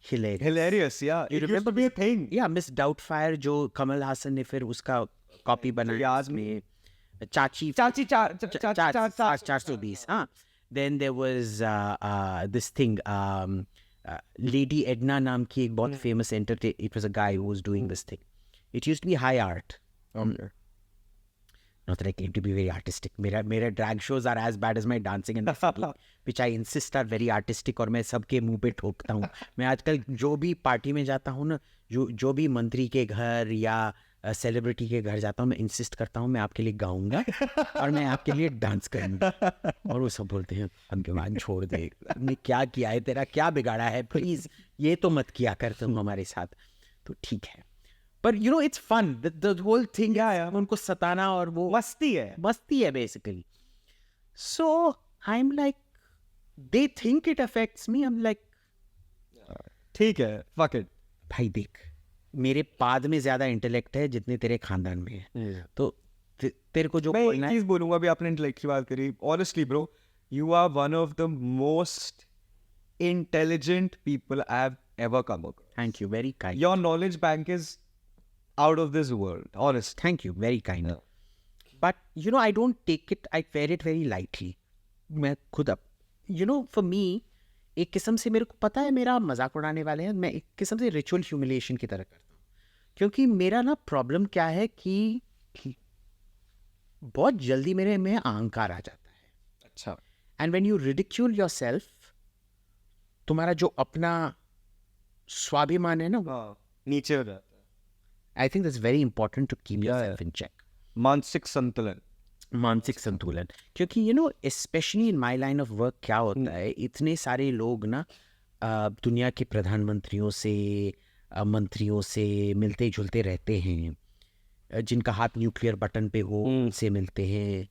hilarious, yeah. You It used remember to be a thing. Yeah, Miss Doubtfire जो कमल हासन ने फिर उसका कॉपी बनाया याद में, चाची 420। हाँ, then there was this thing, Lady Edna नाम की एक बहुत famous entertainer. It was a guy who was doing this thing. It used to be high art. Not that I claim to be very artistic. मेरा drag shows are as bad as my dancing and singing, which I insist are very artistic, और मैं सबके मुंह पे ठोकता हूँ। मैं आजकल जो भी पार्टी में जाता हूँ ना, जो भी मंत्री के घर या सेलिब्रिटी के घर जाता हूँ, मैं इंसिस्ट करता हूँ मैं आपके लिए गाऊंगा और मैं आपके लिए डांस करूंगा। और वो सब बोलते हैं भगवान छोड़ दे, हमने क्या किया है, तेरा क्या बिगाड़ा है, प्लीज ये तो मत किया कर तुम हमारे साथ। तो ठीक है, पर it's fun, the whole thing. उनको सताना और वो मस्ती है basically. So I am like, they think it affects me, I am like ठीक है, fuck it. भाई देख, मेरे पाद में ज्यादा इंटेलेक्ट है जितने तेरे खानदान में है। तो तेरे को जो मैं बोलना एक है, चीज बोलूंगा, अभी आपने इंटेलेक्ट की बात करी, honestly bro, you are one of the most intelligent people I have ever come across. Thank you, very kind. Your knowledge bank is out of this world, honest. Thank you, very kind. But I don't take it, I wear it very lightly. मैं खुद अब for me एक किस्म से, मेरे को पता है मेरा मजाक उड़ाने वाले हैं, मैं एक किस्म से रिचुअल ह्यूमिलिएशन की तरह करता हूँ। क्योंकि मेरा ना प्रॉब्लम क्या है कि बहुत जल्दी मेरे में अहंकार आ जाता है। अच्छा। And when you ridicule yourself, तुम्हारा जो अपना स्वाभिमान है ना, हाँ, नीचे हो जाता है। I think that's very important to keep Yeah, yourself in check. मानसिक संतुलन। मानसिक संतुलन, क्योंकि specially in my line of work क्या होता है, इतने सारे लोग ना दुनिया के प्रधानमंत्रियों से, मंत्रियों से मिलते जुलते रहते हैं, जिनका हाथ न्यूक्लियर बटन पे हो उनसे मिलते हैं,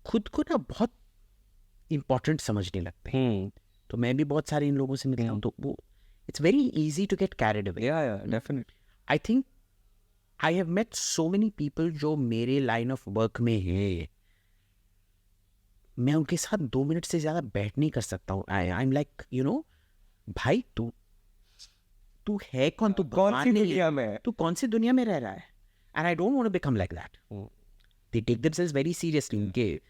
खुद को ना बहुत इम्पोर्टेंट समझने लगते हैं। तो मैं भी बहुत सारे इन लोगों से मिलता हूँ, तो वो it's very easy to get carried away. Yeah, definitely. I think I have met so many people जो मेरे लाइन ऑफ वर्क में है, मैं उनके साथ 2 मिनट से ज़्यादा बैठ नहीं कर सकता हूँ। आई एम लाइक भाई तू है कौन? तू कौन सी भगवान नहीं है? दुनिया में है? तू कौन सी दुनिया में रह रहा है? And I don't want to become like that. They take themselves very seriously. उनके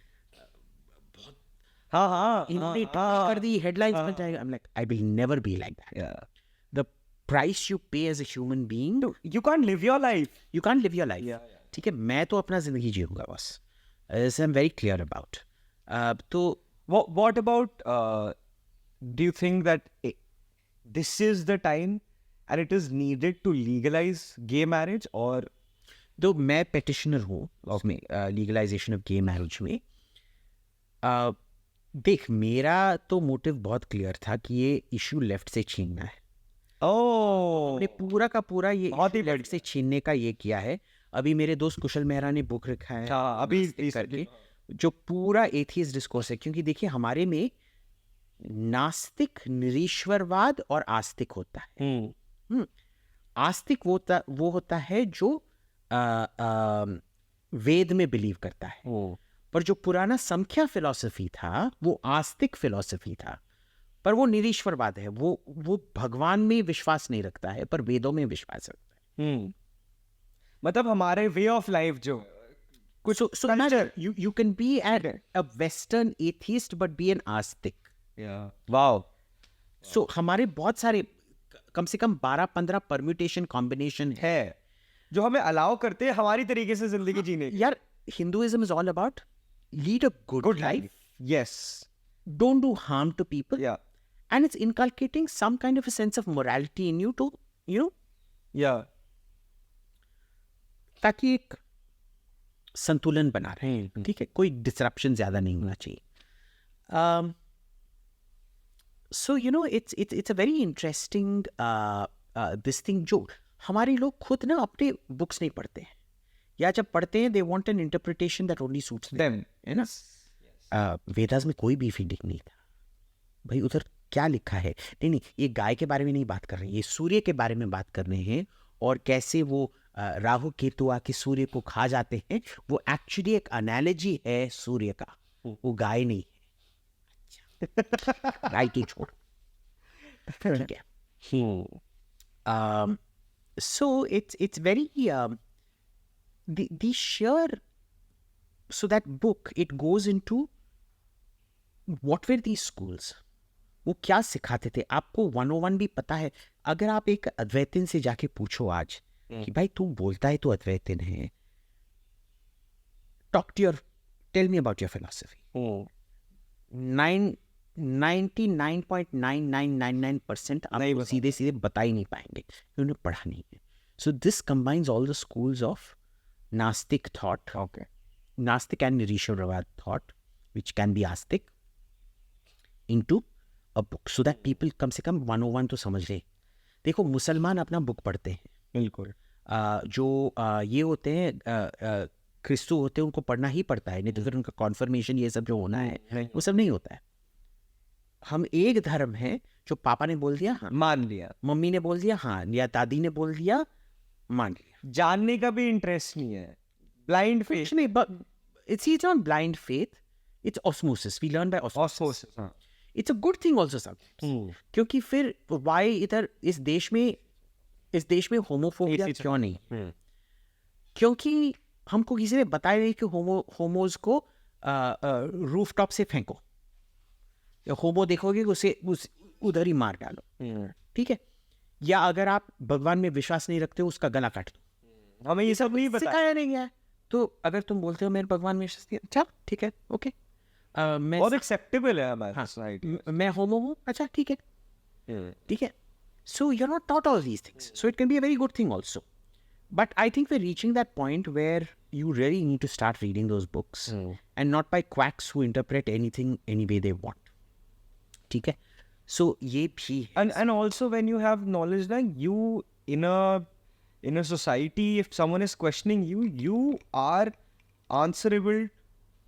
हाँ, इन्होंने कर दी, हेडलाइंस बन जाएगा। I am like, I will never be like that. yeah. The price you pay as a human being, You can't live your life. you can't live your life. ठीक है, मैं तो अपना जिंदगी जीऊंगा बस, I am very clear about. तो what about do you think that this is the time and it is needed to legalize gay marriage or तो मैं पेटिशनर हूँ उसमें, लीगलाइजेशन ऑफ गे मैरिज में। देख, मेरा तो मोटिव बहुत क्लियर था कि ये इशू लेफ्ट से छीनना है। हमने पूरा का पूरा ये बहुत ही लेफ्ट से छीनने का ये किया है। अभी मेरे दोस्त कुशल मेहरा ने बुक रखा है हाँ, अभी नास्तिक recently, करके, जो पूरा एथियस्ट डिस्कोर्स है। क्योंकि देखिए, हमारे में नास्तिक, निरीश्वरवाद और आस्तिक होता है। आस्तिक वो होता है जो वेद में बिलीव करता है। पर जो पुराना संख्या फिलॉसफी था वो आस्तिक फिलॉसफी था, पर वो निरीश्वरवाद है। वो भगवान में विश्वास नहीं रखता है, पर वेदों में विश्वास रखता है। मतलब हमारे वे ऑफ लाइफ जो कुछ So imagine, you can be a Western atheist but be an Astik. Wow, So हमारे बहुत सारे, कम से कम 12-15 परम्यूटेशन कॉम्बिनेशन है। है जो हमें अलाउ करते हैं हमारी तरीके से जिंदगी जीने की। यार, Hinduism is all about lead a good life, yes, don't do harm to people, या and it's inculcating some kind of a sense of morality in you to, you know, या ताकि एक संतुलन बना रहे। ठीक है, कोई डिसरप्शन ज्यादा नहीं होना चाहिए। So you know, it's a very interesting this thing, जो हमारे लोग खुद ना अपने बुक्स नहीं पढ़ते हैं, या जब पढ़ते हैं they want an interpretation that only suits them, है ना। वेदास में कोई भी फीडिंग नहीं था भाई, उधर क्या लिखा है। नहीं, ये गाय के बारे में नहीं बात कर रहे हैं, ये सूर्य के बारे में बात कर रहे हैं, और कैसे वो राहु केतु आके सूर्य को खा जाते हैं। वो एक्चुअली एक एनालॉजी है सूर्य का, वो गाय नहीं है। गाय की छोड़, ठीक है। So it's very the sheer, so that book, it goes into what were these schools, वो क्या सिखाते थे आपको। 101 भी पता है। अगर आप एक अद्वैतन से जाके पूछो आज कि भाई तू बोलता है तो अद्वैतन है, tell me about your philosophy, 99.99999% आपको सीधे सीधे बता ही नहीं पाएंगे, उन्होंने पढ़ा नहीं है। So this combines all the schools of nastik thought, okay, nastik and nirishwarvad thought, which can be Astik, into a book, so that people कम से कम 101 तो समझ ले। देखो, मुसलमान अपना बुक पढ़ते हैं, बिल्कुल। जो ये होते हैं क्रिस्तु होते हैं, उनको पढ़ना ही पड़ता है, नहीं तो फिर उनका कॉन्फर्मेशन ये सब जो होना है वो सब नहीं होता है। हम एक धर्म है जो पापा ने बोल दिया हाँ, मान लिया, मम्मी ने बोल दिया हाँ, या दादी ने बोल दिया मान लिया। जानने का भी इंटरेस्ट नहीं है, ब्लाइंड फेथ। नहीं, but it's not blind faith, it's osmosis, we learn by osmosis. It's a good thing also sometimes, क्योंकि फिर why इधर इस देश में होमोफोबिया क्यों नहीं? क्योंकि हमको किसी ने बताया नहीं कि होमोज को रूफटॉप से फेंको, या होमो देखोगे उसे उधर ही मार डालो, ठीक है। या अगर आप भगवान में विश्वास नहीं रखते हो, उसका गला काट दो। हमें ये सब नहीं बताया, सिखाया नहीं है। तो अगर तुम बोलते हो मेरे भगवान में विश्वास नहीं, अच्छा ठीक है, ओके, मैं बहुत एक्सेप्टेबल है हमारे सोसाइटी। मैं होमो हूँ, अच्छा ठीक है, ठीक है। So you're not taught all these things, so it can be a very good thing also. But I think we're reaching that point where you really need to start reading those books, and not by quacks who interpret anything any way they want. ठीक है? So ये भी है। And also when you have knowledge, like you in a society, if someone is questioning you, you are answerable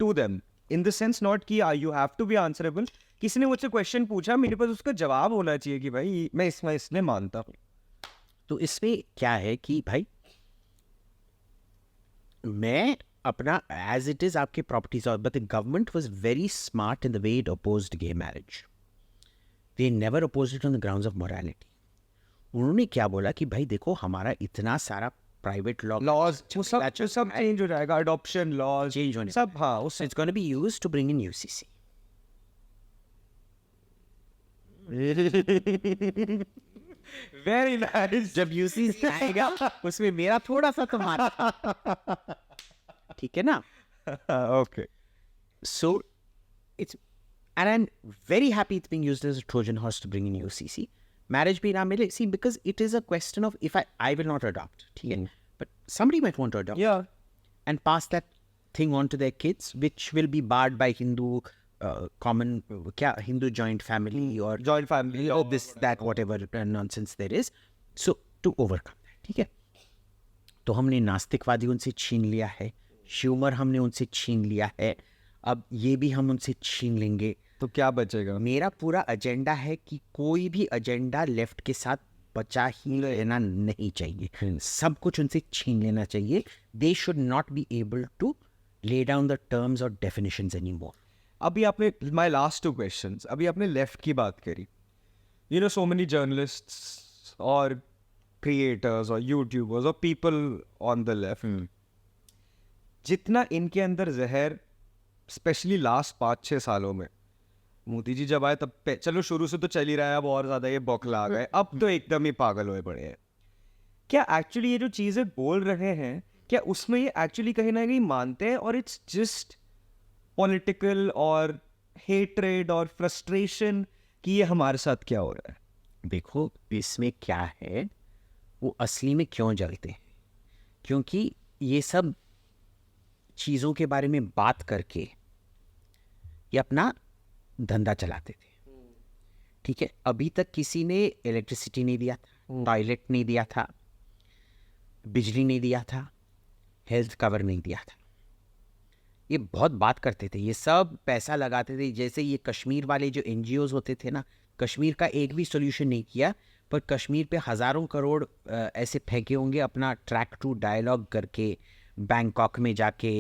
to them. In the sense not कि you have to be answerable. किसी ने मुझसे question पूछा, मेरे पास उसका जवाब होना चाहिए कि भाई मैं इसमें मानता हूँ। तो इसमें क्या है कि भाई मैं अपना as it is आपके properties और, but the government was very smart in the way it opposed gay marriage. They never opposed it on the grounds of morality. उन्होंने क्या बोला कि भाई देखो, हमारा इतना सारा प्राइवेट लॉज वो सब चेंज हो जाएगा, अडॉप्शन लॉज चेंज होने सब, हाँ, उस it's gonna be used to bring in UCC. Very nice. जब यूसीसी आएगा उसमें मेरा थोड़ा सा तुम्हारा, ठीक है ना? Okay. So it's, and I'm very happy it's being used as a Trojan horse to bring in UCC. Marriage भी ना मिले, see, because it is a question of if I will not adopt, ठीक है, but somebody might want to adopt Yeah. and pass that thing on to their kids, which will be barred by Hindu common क्या Hindu joint family or Joint family. or this that whatever nonsense there is. So to overcome that, ठीक है, तो हमने नास्तिकवादी उनसे छीन लिया है, humour हमने उनसे छीन लिया है, अब ये भी हम उनसे छीन लेंगे. तो क्या बचेगा? मेरा पूरा एजेंडा है कि कोई भी एजेंडा लेफ्ट के साथ बचा ही लेना नहीं चाहिए, सब कुछ उनसे छीन लेना चाहिए. They should not be able to lay down the terms or definitions anymore. अभी आपने my last two questions. अभी आपने लेफ्ट की बात करी. You know, so many journalists or creators or YouTubers or people on the left. जितना इनके अंदर जहर, स्पेशली लास्ट 5-6 सालों में, मोदी जी जब आए तब पे, चलो शुरू से तो चल ही रहा है, अब और ज्यादा ये बौखला गए, अब तो एकदम ही पागल हुए पड़े हैं. क्या एक्चुअली ये जो चीजें बोल रहे हैं, क्या उसमें ये एक्चुअली कहीं ना कहीं मानते हैं, और इट्स जस्ट पॉलिटिकल और हेट्रेड और फ्रस्ट्रेशन कि ये हमारे साथ क्या हो रहा है? देखो इसमें क्या है, वो असली में क्यों जलते हैं, क्योंकि ये सब चीज़ों के बारे में बात करके ये अपना धंधा चलाते थे, ठीक है. अभी तक किसी ने इलेक्ट्रिसिटी नहीं दिया था, टॉयलेट नहीं दिया था, बिजली नहीं दिया था, हेल्थ कवर नहीं दिया था. ये बहुत बात करते थे, ये सब पैसा लगाते थे. जैसे ये कश्मीर वाले जो NGOs होते थे ना, कश्मीर का एक भी सोल्यूशन नहीं किया, पर कश्मीर पे हज़ारों करोड़ ऐसे फेंके होंगे अपना ट्रैक टू डायलॉग करके, बैंकॉक में जाके,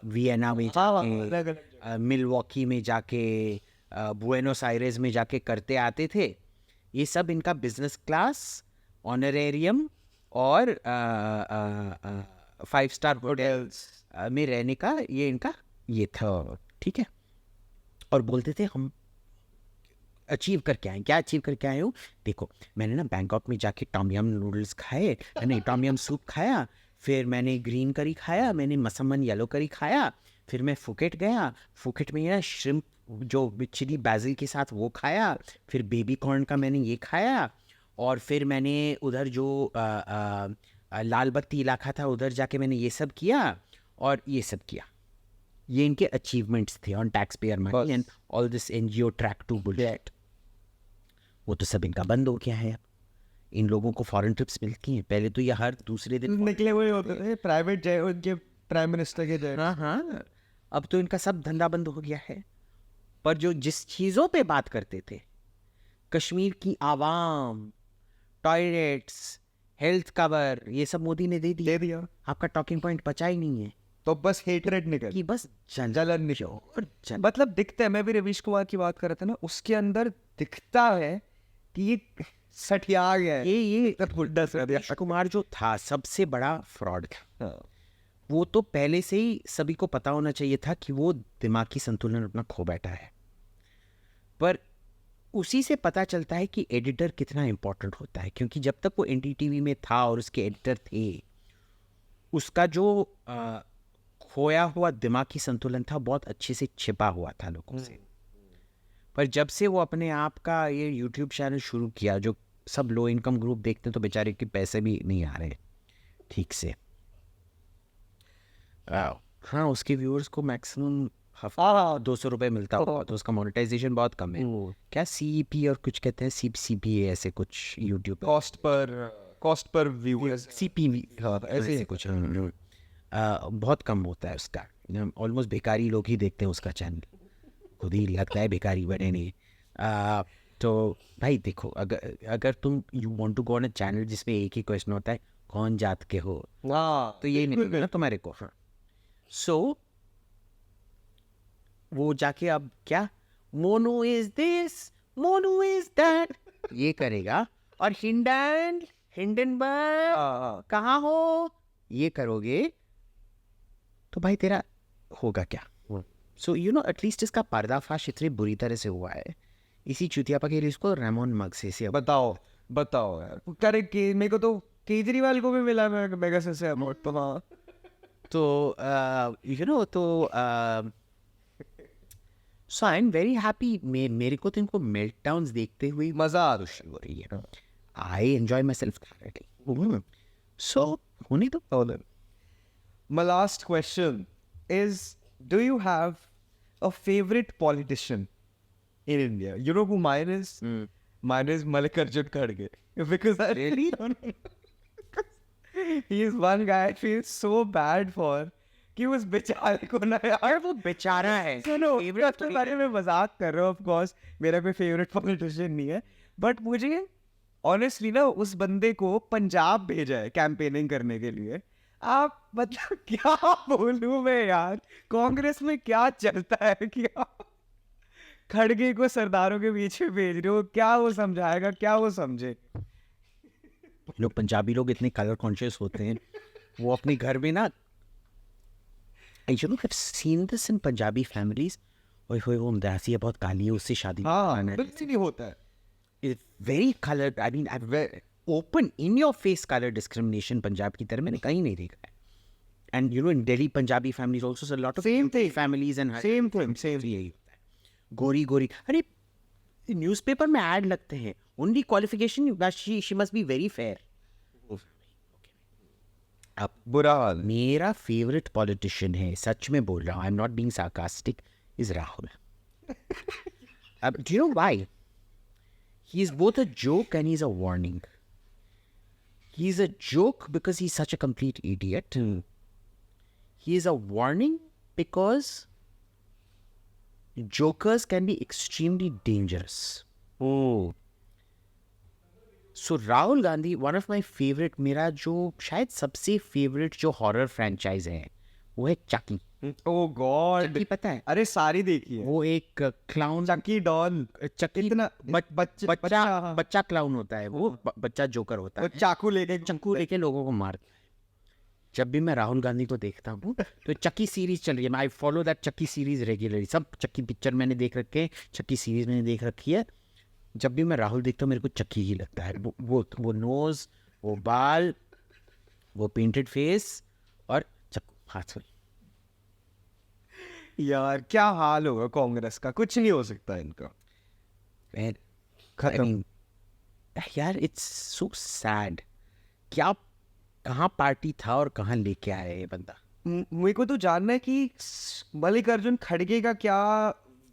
वियना में जाके, मिलवॉकी में जाके, बुएनोस आयरेस में जाके करते आते थे. ये सब इनका बिजनेस क्लास, ऑनरेरियम और 5 स्टार होटल्स में रहने का ये इनका ये था, ठीक है. और बोलते थे हम अचीव करके आए. क्या अचीव करके आए हो? देखो मैंने ना बैंकॉक में जाके टॉम यम नूडल्स खाए, मैंने टॉम यम सूप खाया, फिर मैंने ग्रीन करी खाया, मैंने मसमन येलो करी खाया, फिर मैं फुकेट गया, फुकेट में ना श्रिम्प जो चिली बैजिल के साथ वो खाया, फिर बेबी कॉर्न का मैंने ये खाया, और फिर मैंने उधर जो लाल बत्ती इलाका था उधर जाके मैंने ये सब किया और ये सब किया. ये इनके अचीवमेंट्स थे on tax payer money and all this NGO track to bullet. वो तो सब इनका बंद हो गया है. अब इन लोगों को फॉरेन ट्रिप्स मिलती हैं, पहले तो ये हर दूसरे दिन निकले हुए होते थे प्राइवेट जेट, उनके प्राइम मिनिस्टर के जेट. हाँ, अब तो इनका सब धंधा बंद हो गया है. पर जो जिस चीज़ों पे बात करते थे, कश्मीर की आवाम, टॉयलेट्स, हेल्थ कवर, ये सब मोदी ने दे दिया. आपका टॉकिंग पॉइंट बचा ही नहीं है, तो बस हेटरेड निकल कि बस जलन निकल. और मतलब दिखता है, मैं भी रवीश कुमार की बात कर रहा था ना, उसके अंदर दिखता है कि ये सठिया गया है. ये बुड्ढा सा दिया. रवीश कुमार जो था सबसे बड़ा फ्रॉड था. हाँ. वो तो पहले से ही सभी को पता होना चाहिए था कि वो दिमागी संतुलन अपना खो बैठा है. पर उसी से पता चलता है कि एडिटर कितना इम्पोर्टेंट होता है, क्योंकि जब तक वो NDTV में था और उसके एडिटर थे, उसका जो खोया हुआ दिमागी संतुलन था बहुत अच्छे से छिपा हुआ था लोगों से. पर जब से वो अपने आप का ये YouTube चैनल शुरू किया, जो सब लो इनकम ग्रुप देखते हैं, तो बेचारे के पैसे भी नहीं आ रहे ठीक से. हाँ, उसके व्यूअर्स को मैक्सिमम 200 रुपये मिलता होगा, तो उसका मोनेटाइजेशन बहुत कम है. क्या CEP और कुछ कहते हैं, CPA ऐसे कुछ YouTube cost per view CPV ऐसे कुछ बहुत कम होता है उसका. ऑलमोस्ट बेकारी लोग ही देखते हैं उसका चैनल, खुद ही लगता है बेकारी बने नहीं. तो भाई देखो, अगर तुम you want to go on a channel जिसमें एक ही क्वेश्चन होता है, कौन जात के हो, तो यही नहीं ना तुम्हारे को. सो वो जाके अब क्या mono is this, mono is that ये करेगा, और हिंडनबर्ग कहाँ हो ये करोगे, तो भाई तेरा होगा क्या. सो एटलीस्ट इसका पर्दाफाश इतनी बुरी तरह से हुआ है इसी चुतियापा के लिए इसको रेमोन मैग्सेसे बताओ यार, करे कि मेरे को तो केजरीवाल को भी मिला मैग्सेसे अवार्ड, तो हाँ। तो यू नो तो सो आई एम वेरी हैप्पी। मेरे को तो इनको मेल्टडाउन्स देखते हुए मजा आ रहा खुशी हो रही है। I enjoy my self thoroughly. So होने दो। है। My last question is, do you have a favorite politician in India? You know who mine is? Mine is Mallikarjun Kharge. Because I Really? he is one guy I feel so bad for कि उस बेचारे को ना यार, वो बेचारा है। सुनो, Favorite उसके बारे में मजाक कर रहा हूँ, ऑफ कोर्स मेरा कोई फेवरेट पॉलिटिशियन नहीं है, बट मुझे ऑनेस्टली ना उस बंदे को पंजाब भेजा है कैंपेनिंग करने के लिए। आप मतलब क्या बोलूं मैं यार, कांग्रेस में क्या चलता है, क्या खड़गे को सरदारों के पीछे भेज रहे हो, क्या वो समझाएगा, क्या वो समझे। लोग पंजाबी लोग इतने कलर कॉन्शियस होते हैं, वो अपने घर में ना, you know I've seen this in Punjabi families। ओए होए वो मदासी है बहुत काली है, उससे शादी हाँ बिल्कुल नहीं होता है। It's very colored। I mean I've open in your face color discrimination Punjab की तरह मैंने कहीं नहीं देखा है। And you know in Delhi Punjabi families also so a lot of Same beauty thing. families and Same thing, same। यही होता है। गोरी गोरी, अरे न्यूज़पेपर में ऐड लगते हैं, only qualification she must be very fair। अब बुरा हाल है। मेरा फेवरेट पॉलिटिशियन है, सच में बोल रहा हूँ, I am not being sarcastic, is Rahul. अब do you know why? He is both a joke and he is a warning. He is a joke because he is such a complete idiot. He is a warning because jokers can be extremely dangerous। So Rahul Gandhi, one of my favourite, मेरा जो शायद सबसे favourite जो horror franchise है वो है चकी। ओ God, चकी पता है? अरे सारी देखी है। वो एक क्लाउन, चकी डॉन, चकी इतना बच्चा क्लाउन होता है, वो बच्चा जोकर होता वो है, चाकू लेके चक्कू लेके लोगों को मारता है। जब भी मैं राहुल गांधी को देखता हूँ तो चक्की सीरीज चल रही है, आई फॉलो दैट चक्की सीरीज रेगुलरली। सब चक्की पिक्चर मैंने देख रखे हैं, चक्की सीरीज मैंने देख रखी है। जब भी मैं राहुल देखता हूँ मेरे को चक्की ही लगता है। वो नोज, वो बाल, वो पेंटेड फेस और चक्कू हाथ में। यार क्या हाल होगा कांग्रेस का, कुछ नहीं हो सकता इनका, खत्म। यार इट्स सो सैड। क्या कहाँ पार्टी था और कहाँ लेके आया ये बंदा। मेरे को तो जानना है कि मल्लिकार्जुन खड़गे का क्या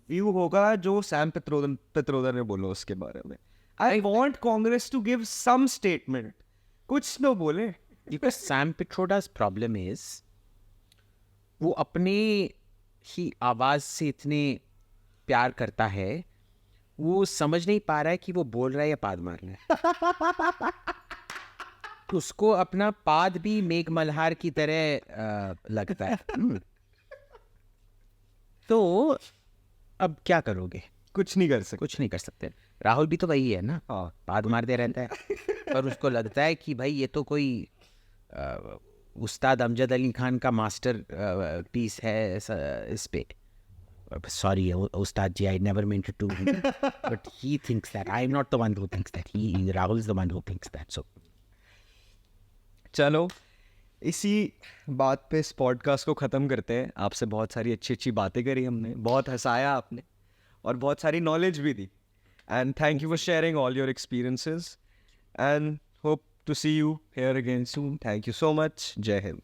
व्यू होगा जो सैम पित्रोदा ने बोला उसके बारे में। I want Congress to give some statement, कुछ तो बोले। Because Sam Pitroda's problem is वो अपने ही आवाज से इतने प्यार करता है, वो समझ नहीं पा रहा है कि वो बोल रहा है या पाद मार रहा है। उसको अपना पाद भी मेघ मल्हार की तरह लगता है। तो अब क्या करोगे? कुछ नहीं कर सकते। कुछ नहीं कर सकते। राहुल भी तो वही है ना, हाँ। पाद मारते रहता है, पर उसको लगता है कि भाई ये तो कोई उस्ताद अमजद अली खान का मास्टर पीस है इस पे। Sorry Ustad ji, I never meant to, but he thinks that, I am not the one who thinks that, he Rahul is the one who thinks that. So चलो इसी बात पे इस पॉडकास्ट को ख़त्म करते हैं। आपसे बहुत सारी अच्छी अच्छी बातें करी हमने, बहुत हंसाया आपने और बहुत सारी नॉलेज भी दी। And thank you for sharing all your experiences and hope to see you here again soon. Thank you so much. Jai Hind.